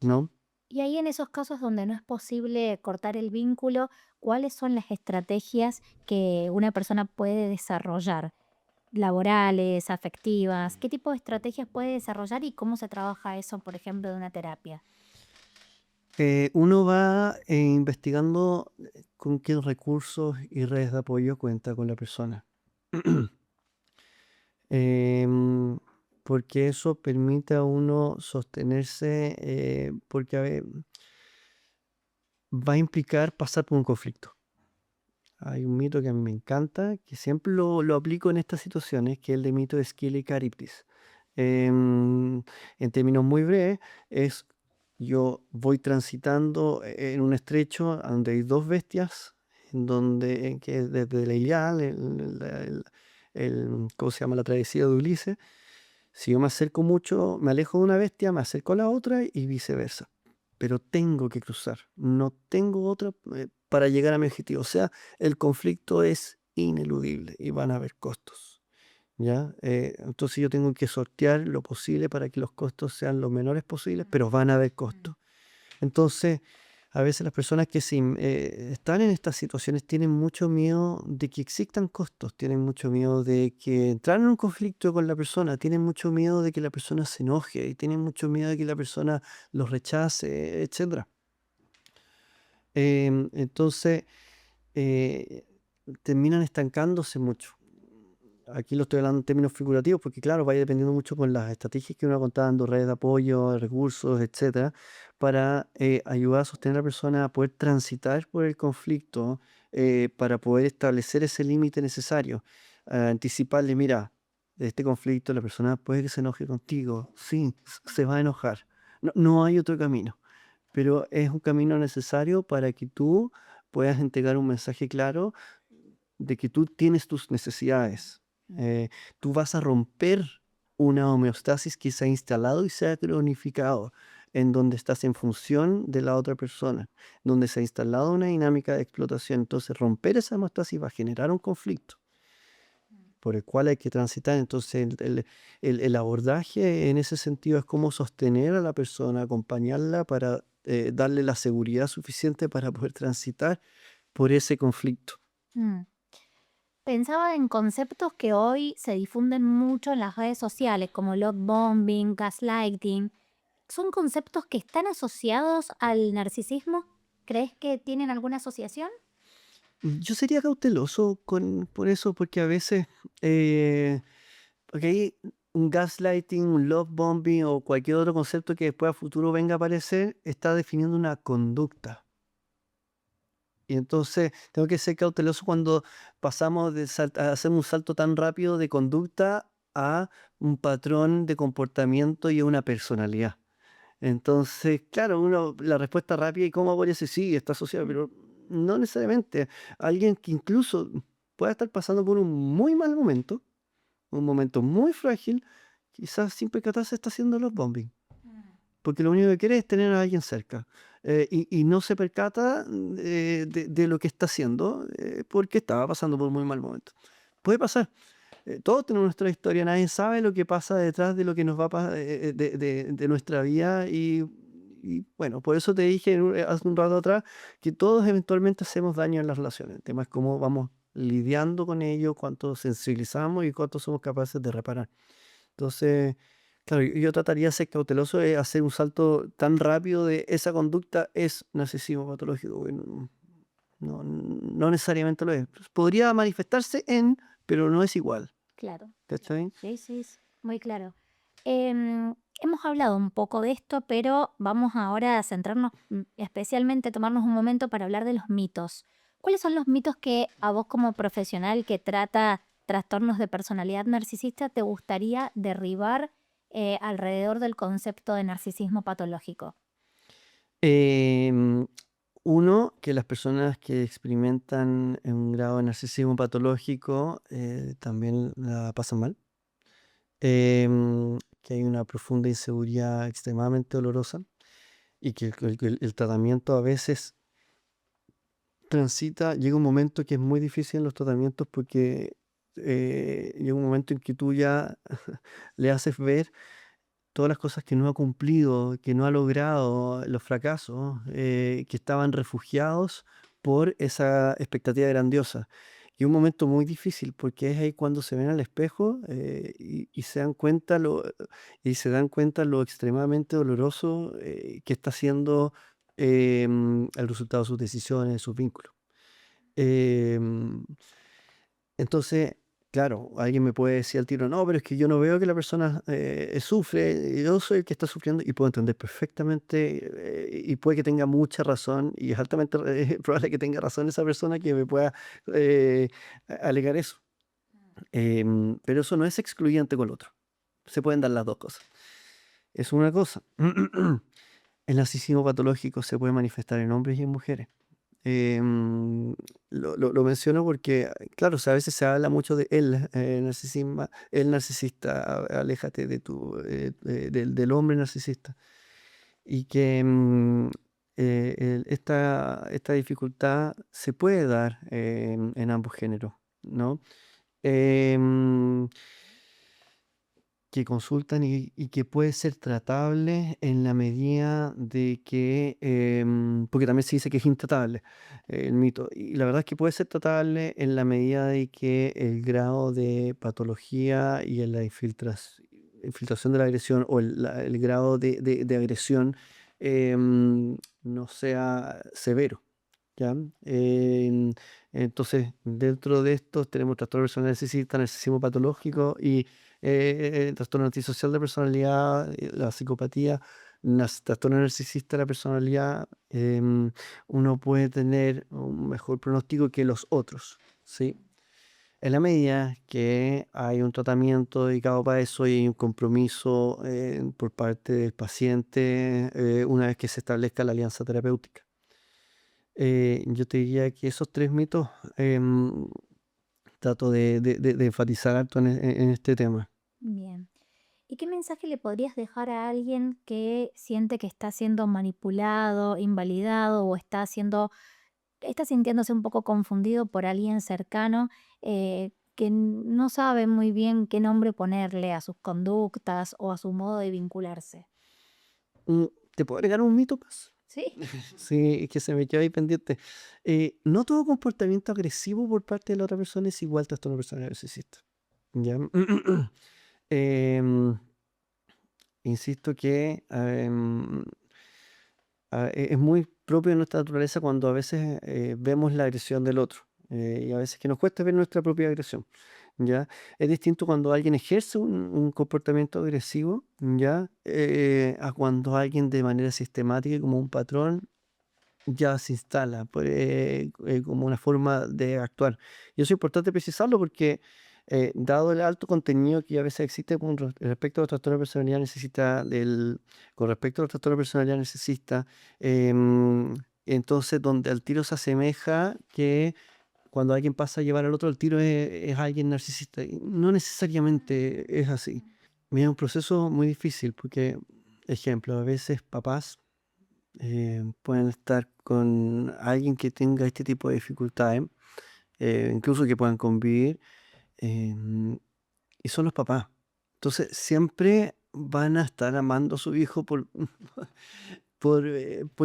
¿no?
y ahí en esos casos donde no es posible cortar el vínculo, ¿cuáles son las estrategias que una persona puede desarrollar? Laborales, afectivas, ¿qué tipo de estrategias puede desarrollar y cómo se trabaja eso, por ejemplo, de una terapia?
Uno va investigando con qué recursos y redes de apoyo cuenta con la persona. Em, Porque eso permite a uno sostenerse, porque va a implicar pasar por un conflicto. Hay un mito que a mí me encanta, que siempre lo aplico en estas situaciones, que es el de mito de Esquila y Caribdis. En términos muy breves, es yo voy transitando en un estrecho donde hay dos bestias, en que desde la Iliada, ¿cómo se llama? La travesía de Ulises. Si yo me acerco mucho, me alejo de una bestia, me acerco a la otra y viceversa. Pero tengo que cruzar, no tengo otra para llegar a mi objetivo. O sea, el conflicto es ineludible y van a haber costos, ¿ya? Entonces yo tengo que sortear lo posible para que los costos sean los menores posibles, pero van a haber costos. Entonces, a veces las personas que están en estas situaciones tienen mucho miedo de que existan costos, tienen mucho miedo de que entrar en un conflicto con la persona, tienen mucho miedo de que la persona se enoje y tienen mucho miedo de que la persona los rechace, etcétera. Entonces, eh, terminan estancándose mucho. Aquí lo estoy hablando en términos figurativos porque, claro, va a ir dependiendo mucho con las estrategias que uno va contando, redes de apoyo, recursos, etcétera, para ayudar a sostener a la persona a poder transitar por el conflicto, para poder establecer ese límite necesario, anticiparle, mira, de este conflicto la persona puede que se enoje contigo, sí, se va a enojar, no hay otro camino, pero es un camino necesario para que tú puedas entregar un mensaje claro de que tú tienes tus necesidades. Eh, Tú vas a romper una homeostasis que se ha instalado y se ha cronificado, en donde estás en función de la otra persona, donde se ha instalado una dinámica de explotación. Entonces, romper esa homeostasis va a generar un conflicto por el cual hay que transitar. Entonces, el abordaje en ese sentido es cómo sostener a la persona, acompañarla para darle la seguridad suficiente para poder transitar por ese conflicto.
Mm. Pensaba en conceptos que hoy se difunden mucho en las redes sociales, como love bombing, gaslighting. ¿Son conceptos que están asociados al narcisismo? ¿Crees que tienen alguna asociación?
Yo sería cauteloso por eso, porque a veces, porque hay un gaslighting, un love bombing o cualquier otro concepto que después a futuro venga a aparecer, está definiendo una conducta. Y entonces tengo que ser cauteloso cuando pasamos a hacer un salto tan rápido de conducta a un patrón de comportamiento y a una personalidad. Entonces, claro, la respuesta rápida y cómo aparece, sí, está asociado, pero no necesariamente. Alguien que incluso pueda estar pasando por un muy mal momento, un momento muy frágil, quizás sin percatarse está haciendo los bombing. Porque lo único que quiere es tener a alguien cerca. Y no se percata de lo que está haciendo porque estaba pasando por un muy mal momento. Puede pasar. Todos tenemos nuestra historia, nadie sabe lo que pasa detrás de lo que nos va a pasar de nuestra vida y bueno, por eso te dije hace un rato atrás que todos eventualmente hacemos daño en las relaciones. El tema es cómo vamos lidiando con ello, cuánto sensibilizamos y cuánto somos capaces de reparar. Entonces, claro, yo trataría de ser cauteloso de hacer un salto tan rápido de esa conducta es narcisismo patológico. Bueno, no necesariamente lo es. Podría manifestarse pero no es igual.
Claro.
¿Cachai?
Sí, sí, muy claro. Hemos hablado un poco de esto, pero vamos ahora a centrarnos, especialmente tomarnos un momento para hablar de los mitos. ¿Cuáles son los mitos que a vos como profesional que trata trastornos de personalidad narcisista te gustaría derribar alrededor del concepto de narcisismo patológico?
Em, Uno, que las personas que experimentan un grado de narcisismo patológico también la pasan mal. Que hay una profunda inseguridad extremadamente dolorosa y que el tratamiento a veces llega un momento que es muy difícil en los tratamientos porque llega un momento en que tú ya le haces ver todas las cosas que no ha cumplido, que no ha logrado, los fracasos, que estaban refugiados por esa expectativa grandiosa. Y un momento muy difícil porque es ahí cuando se ven al espejo y se dan cuenta lo extremadamente doloroso que está siendo el resultado de sus decisiones, de sus vínculos. Em, entonces, claro, alguien me puede decir al tiro, no, pero es que yo no veo que la persona sufre, yo soy el que está sufriendo y puedo entender perfectamente y puede que tenga mucha razón y es altamente probable que tenga razón esa persona que me pueda eh, alegar eso. Pero eso no es excluyente con lo otro. Se pueden dar las dos cosas. Es una cosa. El narcisismo patológico se puede manifestar en hombres y en mujeres. Lo menciono porque, claro, o sea, a veces se habla mucho de el narcisista, aléjate del hombre narcisista. Y que esta dificultad se puede dar en ambos géneros, ¿no? Em, que consultan y que puede ser tratable en la medida de que, porque también se dice que es intratable el mito, y la verdad es que puede ser tratable en la medida de que el grado de patología y en la infiltración de la agresión o el grado de agresión no sea severo. ¿Ya? Entonces, dentro de estos tenemos trastorno de personalidad narcisista, narcisismo patológico y trastorno antisocial de personalidad, la psicopatía, trastorno narcisista de la personalidad. Uno puede tener un mejor pronóstico que los otros, ¿sí? En la medida que hay un tratamiento dedicado para eso y hay un compromiso por parte del paciente una vez que se establezca la alianza terapéutica. Yo te diría que esos tres mitos trato de enfatizar harto en este tema.
Bien. ¿Y qué mensaje le podrías dejar a alguien que siente que está siendo manipulado, invalidado o está sintiéndose un poco confundido por alguien cercano que no sabe muy bien qué nombre ponerle a sus conductas o a su modo de vincularse?
Mm, ¿Te puedo agregar un mito más?
Sí.
Sí, que se me quedó ahí pendiente. No todo comportamiento agresivo por parte de la otra persona es igual trastorno personal narcisista. ¿Ya? Em, Insisto que es muy propio de nuestra naturaleza cuando a veces vemos la agresión del otro y a veces que nos cuesta ver nuestra propia agresión. ¿Ya? Es distinto cuando alguien ejerce un comportamiento agresivo, ¿ya? A cuando alguien de manera sistemática y como un patrón ya se instala como una forma de actuar. Y eso es importante precisarlo porque, dado el alto contenido que a veces existe respecto a los trastornos de personalidad con respecto a los trastornos de personalidad narcisista, entonces donde al tiro se asemeja que cuando alguien pasa a llevar al otro al tiro es alguien narcisista. Y no necesariamente es así. Mira, es un proceso muy difícil porque, ejemplo, a veces papás pueden estar con alguien que tenga este tipo de dificultades, incluso que puedan convivir, em, y son los papás. Entonces, siempre van a estar amando a su hijo por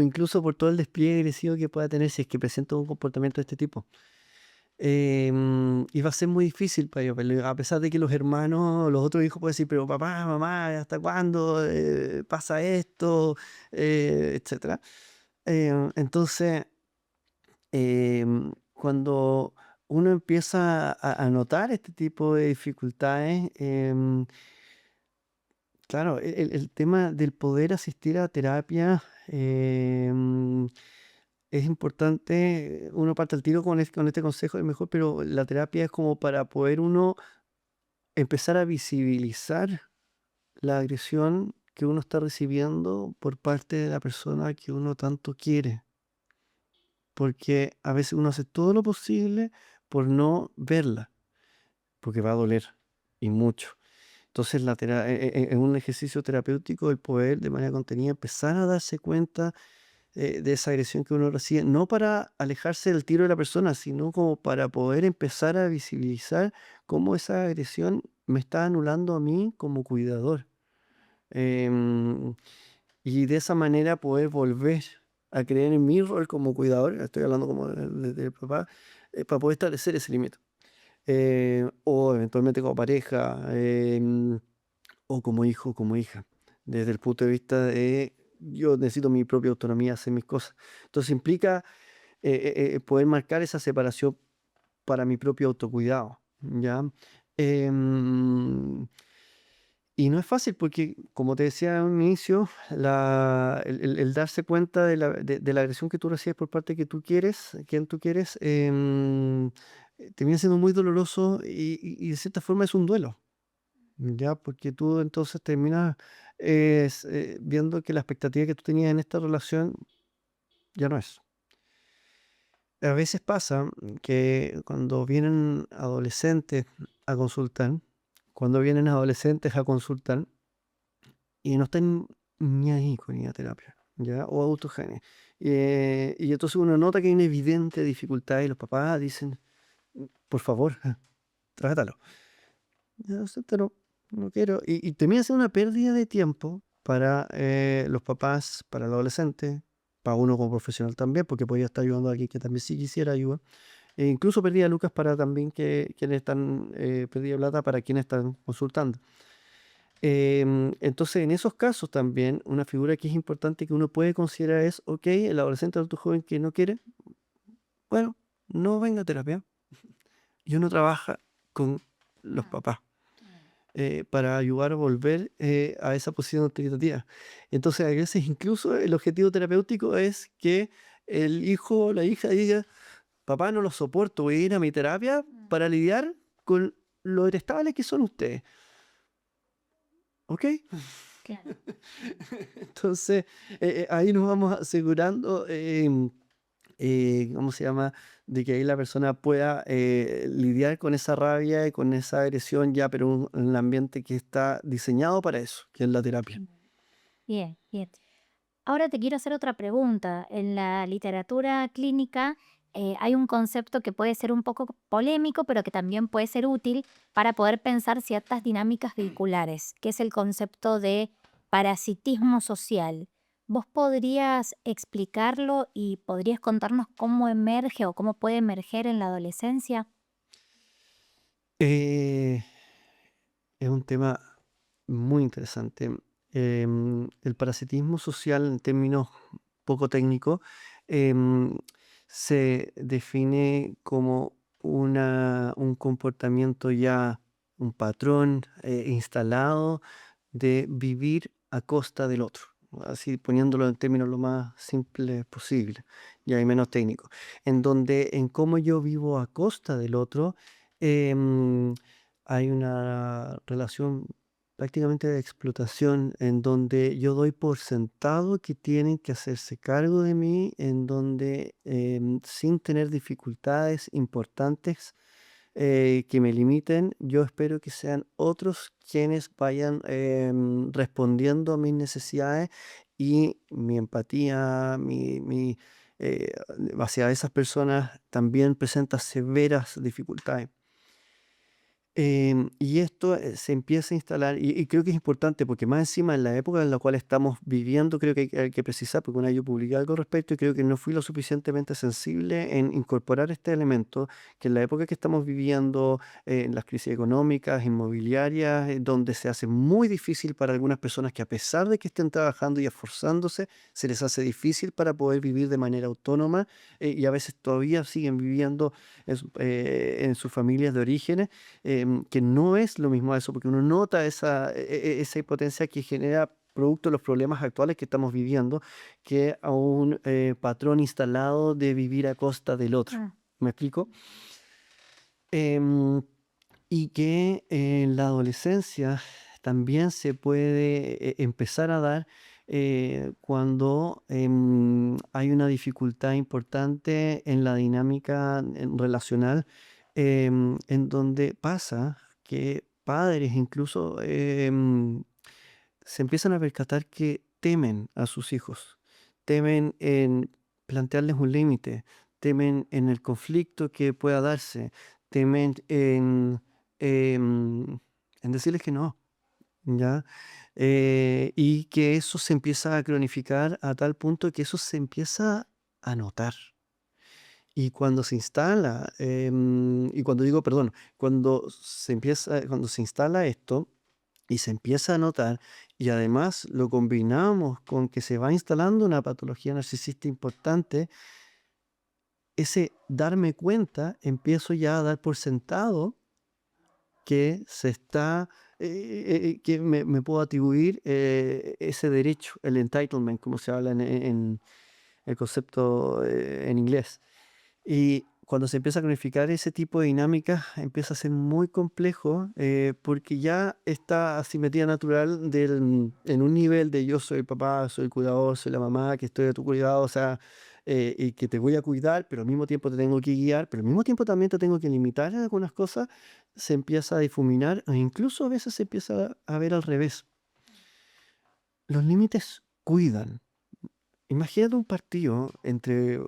incluso por todo el despliegue agresivo que pueda tener si es que presenta un comportamiento de este tipo. Y va a ser muy difícil para ellos, a pesar de que los hermanos, los otros hijos pueden decir, pero papá, mamá, ¿hasta cuándo pasa esto? Etcétera. Entonces, cuando uno empieza a notar este tipo de dificultades, claro, el tema del poder asistir a terapia es importante. Uno parte al tiro con este consejo, es mejor, pero la terapia es como para poder uno empezar a visibilizar la agresión que uno está recibiendo por parte de la persona que uno tanto quiere. Porque a veces uno hace todo lo posible por no verla, porque va a doler y mucho. Entonces, en un ejercicio terapéutico, el poder de manera contenida empezar a darse cuenta de esa agresión que uno recibe, no para alejarse del tiro de la persona, sino como para poder empezar a visibilizar cómo esa agresión me está anulando a mí como cuidador. Em, y de esa manera poder volver a creer en mi rol como cuidador, estoy hablando como del papá, para poder establecer ese límite. O eventualmente como pareja, o como hijo, como hija, desde el punto de vista de yo necesito mi propia autonomía, hacer mis cosas. Entonces implica poder marcar esa separación para mi propio autocuidado, ¿ya? Em, y no es fácil porque, como te decía en un inicio, el darse cuenta de la agresión que tú recibes por parte que tú quieres, quien tú quieres, termina siendo muy doloroso y de cierta forma es un duelo, ¿ya? Porque tú entonces terminas viendo que la expectativa que tú tenías en esta relación ya no es. A veces pasa que a consultar, cuando vienen adolescentes a consultar y no están ni ahí con ir a terapia, ¿ya? O autogene. Y entonces uno nota que hay una evidente dificultad y los papás dicen, por favor, trátalo. Ya, o sea, pero no quiero. Y termina siendo una pérdida de tiempo para los papás, para el adolescente, para uno como profesional también, porque podría estar ayudando a alguien que también sí quisiera ayuda. E incluso pérdida de lucas para también quienes están, pérdida de plata para quienes están consultando. Entonces, en esos casos también, una figura que es importante que uno puede considerar es, ok, el adolescente o adulto joven que no quiere, bueno, no venga a terapia. Y uno trabaja con los papás para ayudar a volver a esa posición autoritativa. Entonces, a veces incluso el objetivo terapéutico es que el hijo o la hija diga, papá, no lo soporto, voy a ir a mi terapia para lidiar con lo detestables que son ustedes. ¿Ok?
Claro.
Entonces, ahí nos vamos asegurando, ¿cómo se llama? De que ahí la persona pueda lidiar con esa rabia y con esa agresión ya, pero en un ambiente que está diseñado para eso, que es la terapia.
Bien, bien. Ahora te quiero hacer otra pregunta. En la literatura clínica hay un concepto que puede ser un poco polémico, pero que también puede ser útil para poder pensar ciertas dinámicas vehiculares, que es el concepto de parasitismo social. ¿Vos podrías explicarlo y podrías contarnos cómo emerge o cómo puede emerger en la adolescencia?
Eh, es un tema muy interesante. El parasitismo social, en términos poco técnicos, em, se define como un comportamiento ya, un patrón instalado de vivir a costa del otro. Así poniéndolo en términos lo más simples posible, ya y menos técnico. En donde en cómo yo vivo a costa del otro, em, hay una relación prácticamente de explotación en donde yo doy por sentado que tienen que hacerse cargo de mí, en donde sin tener dificultades importantes que me limiten, yo espero que sean otros quienes vayan respondiendo a mis necesidades y mi empatía, hacia esas personas también presenta severas dificultades. Y esto se empieza a instalar, y creo que es importante porque más encima en la época en la cual estamos viviendo, creo que hay que precisar, porque una vez yo publiqué algo al respecto y creo que no fui lo suficientemente sensible en incorporar este elemento, que en la época que estamos viviendo, en las crisis económicas, inmobiliarias, donde se hace muy difícil para algunas personas que a pesar de que estén trabajando y esforzándose, se les hace difícil para poder vivir de manera autónoma y a veces todavía siguen viviendo en sus familias de orígenes que no es lo mismo a eso, porque uno nota esa impotencia que genera producto de los problemas actuales que estamos viviendo, que a un patrón instalado de vivir a costa del otro.
Mm.
¿Me explico? Em, y que en la adolescencia también se puede empezar a dar cuando hay una dificultad importante en la dinámica relacional, en donde pasa que padres incluso se empiezan a percatar que temen a sus hijos, temen en plantearles un límite, temen en el conflicto que pueda darse, temen em, en decirles que no, ¿ya? Y que eso se empieza a cronificar a tal punto que eso se empieza a notar. Y cuando se instala, y cuando digo, perdón, cuando se instala esto y se empieza a notar, y además lo combinamos con que se va instalando una patología narcisista importante, ese darme cuenta, empiezo ya a dar por sentado que se está, que me puedo atribuir ese derecho, el entitlement, como se habla en el concepto en inglés. Y cuando se empieza a cronificar ese tipo de dinámica, empieza a ser muy complejo porque ya esta asimetría natural en un nivel de yo soy el papá, soy el cuidador, soy la mamá, que estoy a tu cuidado, o sea, y que te voy a cuidar, pero al mismo tiempo te tengo que guiar, pero al mismo tiempo también te tengo que limitar en algunas cosas, se empieza a difuminar e incluso a veces se empieza a ver al revés. Los límites cuidan. Imagínate un partido entre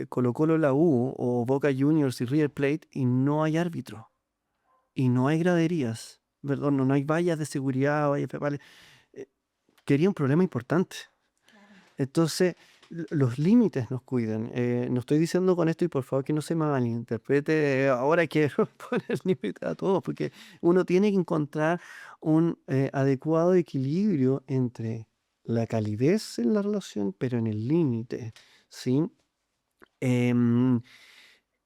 Colo-Colo la U o Boca Juniors y River Plate y no hay árbitro y no hay graderías, perdón, no hay vallas de seguridad, vallas verbales. Quería un problema importante. Entonces, los límites nos cuidan. No estoy diciendo con esto, y por favor que no se me malinterprete, ahora quiero poner límites a todos, porque uno tiene que encontrar un adecuado equilibrio entre la calidez en la relación, pero en el límite, ¿sí? Em,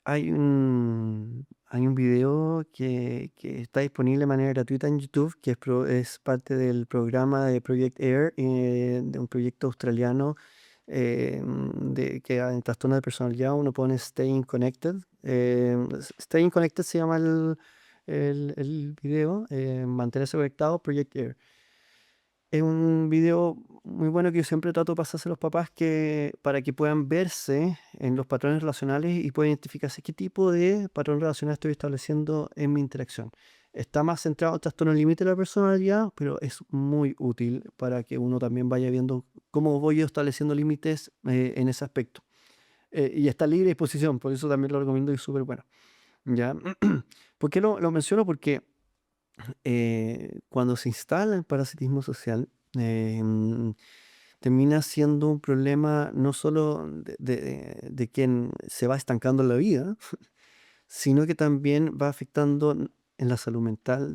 hay un video que está disponible de manera gratuita en YouTube, que es parte del programa de Project Air, de un proyecto australiano que en trastorno de personalidad uno pone Staying Connected. Staying Connected se llama el video, mantenerse conectado, Project Air. Es un video muy bueno que yo siempre trato de pasarse a los papás para que puedan verse en los patrones relacionales y puedan identificarse qué tipo de patrón relacional estoy estableciendo en mi interacción. Está más centrado en trastorno límite de la personalidad, pero es muy útil para que uno también vaya viendo cómo voy yo estableciendo límites en ese aspecto. Y está a libre disposición, por eso también lo recomiendo y es súper bueno. ¿Ya? ¿Por qué lo menciono? Porque cuando se instala el parasitismo social, termina siendo un problema no solo de quien se va estancando en la vida, sino que también va afectando en la salud mental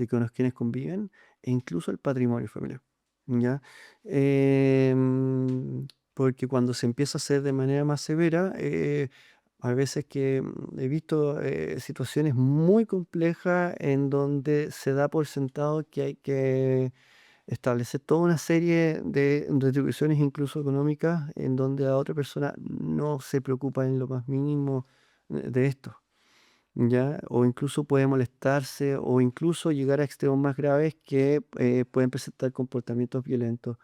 con los quienes conviven e incluso el patrimonio familiar. ¿Ya? Porque cuando se empieza a hacer de manera más severa, hay veces que he visto situaciones muy complejas en donde se da por sentado que hay que establecer toda una serie de retribuciones, incluso económicas, en donde la otra persona no se preocupa en lo más mínimo de esto, ¿ya? O incluso puede molestarse o incluso llegar a extremos más graves que pueden presentar comportamientos violentos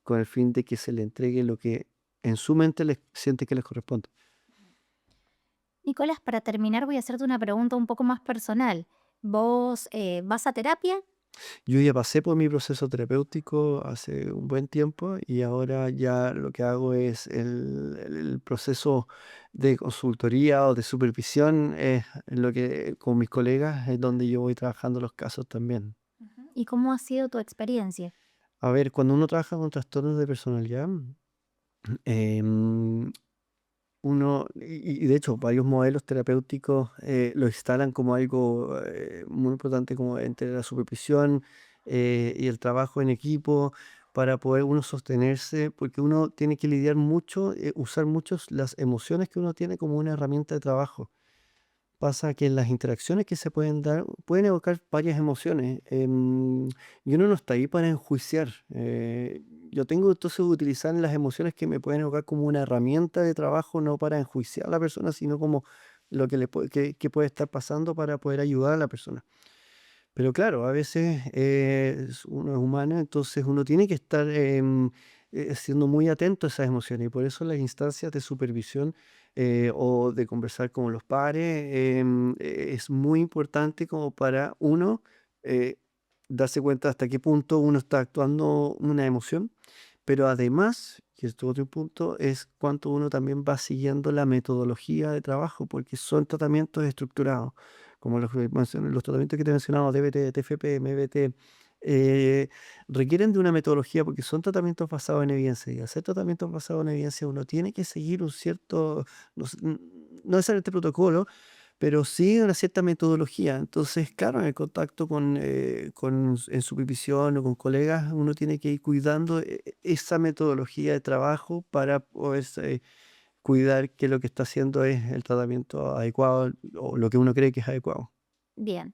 con el fin de que se le entregue lo que en su mente les siente que les corresponde.
Nicolás, para terminar voy a hacerte una pregunta un poco más personal. ¿Vos vas a terapia?
Yo ya pasé por mi proceso terapéutico hace un buen tiempo y ahora ya lo que hago es el proceso de consultoría o de supervisión, es lo que con mis colegas es donde yo voy trabajando los casos también.
¿Y cómo ha sido tu experiencia?
A ver, cuando uno trabaja con trastornos de personalidad, em, y de hecho varios modelos terapéuticos lo instalan como algo muy importante como entre la supervisión y el trabajo en equipo para poder uno sostenerse, porque uno tiene que lidiar mucho, usar muchos las emociones que uno tiene como una herramienta de trabajo. Pasa que las interacciones que se pueden dar pueden evocar varias emociones, y uno no está ahí para enjuiciar. Yo tengo entonces que utilizar las emociones que me pueden evocar como una herramienta de trabajo, no para enjuiciar a la persona, sino como lo que que puede estar pasando para poder ayudar a la persona. Pero claro, a veces uno es humano, entonces uno tiene que estar siendo muy atento a esas emociones y por eso las instancias de supervisión o de conversar con los pares es muy importante como para uno eh, darse cuenta hasta qué punto uno está actuando una emoción, pero además, que es otro punto, es cuánto uno también va siguiendo la metodología de trabajo, porque son tratamientos estructurados como los tratamientos que te he mencionado, DBT, TFP, MBT, eh, requieren de una metodología porque son tratamientos basados en evidencia. Y hacer tratamientos basados en evidencia uno tiene que seguir un cierto, no necesariamente protocolo, pero sí una cierta metodología. Entonces, claro, en el contacto en supervisión o con colegas, uno tiene que ir cuidando esa metodología de trabajo para poder cuidar que lo que está haciendo es el tratamiento adecuado o lo que uno cree que es adecuado.
Bien.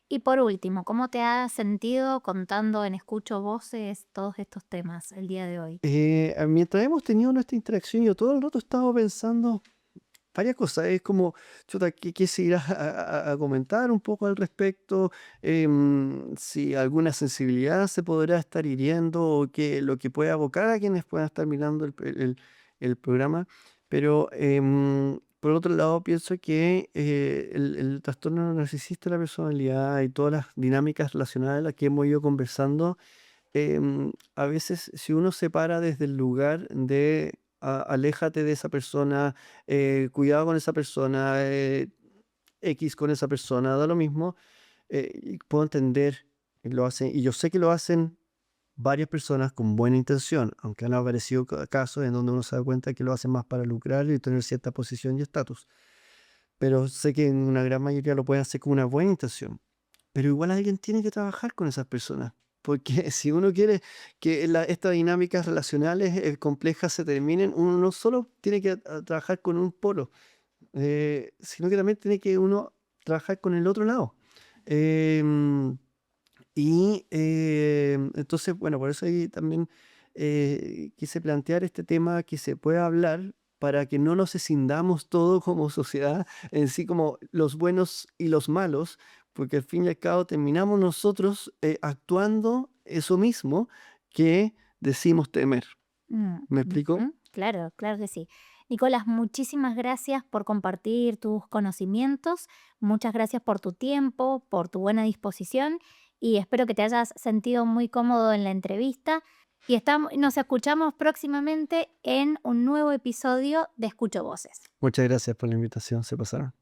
Y por último, ¿cómo te has sentido contando en Escucho Voces todos estos temas el día de hoy?
Mientras hemos tenido nuestra interacción, yo todo el rato he estado pensando varias cosas. Es como, chuta, ¿qué se irá a comentar un poco al respecto? Si alguna sensibilidad se podrá estar hiriendo o que lo que puede abocar a quienes puedan estar mirando el programa. Pero por otro lado, pienso que el trastorno narcisista de la personalidad y todas las dinámicas relacionadas a las que hemos ido conversando, a veces si uno se para desde el lugar de aléjate de esa persona, cuidado con esa persona, X con esa persona, da lo mismo, y puedo entender, y lo hacen, y yo sé que lo hacen varias personas con buena intención, aunque han aparecido casos en donde uno se da cuenta que lo hacen más para lucrar y tener cierta posición y estatus. Pero sé que en una gran mayoría lo pueden hacer con una buena intención. Pero igual alguien tiene que trabajar con esas personas. Porque si uno quiere que estas dinámicas relacionales complejas se terminen, uno no solo tiene que trabajar con un polo, sino que también tiene que uno trabajar con el otro lado. Entonces, bueno, por eso ahí también quise plantear este tema que se pueda hablar para que no nos escindamos todo como sociedad, en sí como los buenos y los malos, porque al fin y al cabo terminamos nosotros actuando eso mismo que decimos temer. ¿Me explico?
Claro, claro que sí. Nicolás, muchísimas gracias por compartir tus conocimientos, muchas gracias por tu tiempo, por tu buena disposición y espero que te hayas sentido muy cómodo en la entrevista y nos escuchamos próximamente en un nuevo episodio de Escucho Voces.
Muchas gracias por la invitación, se pasaron.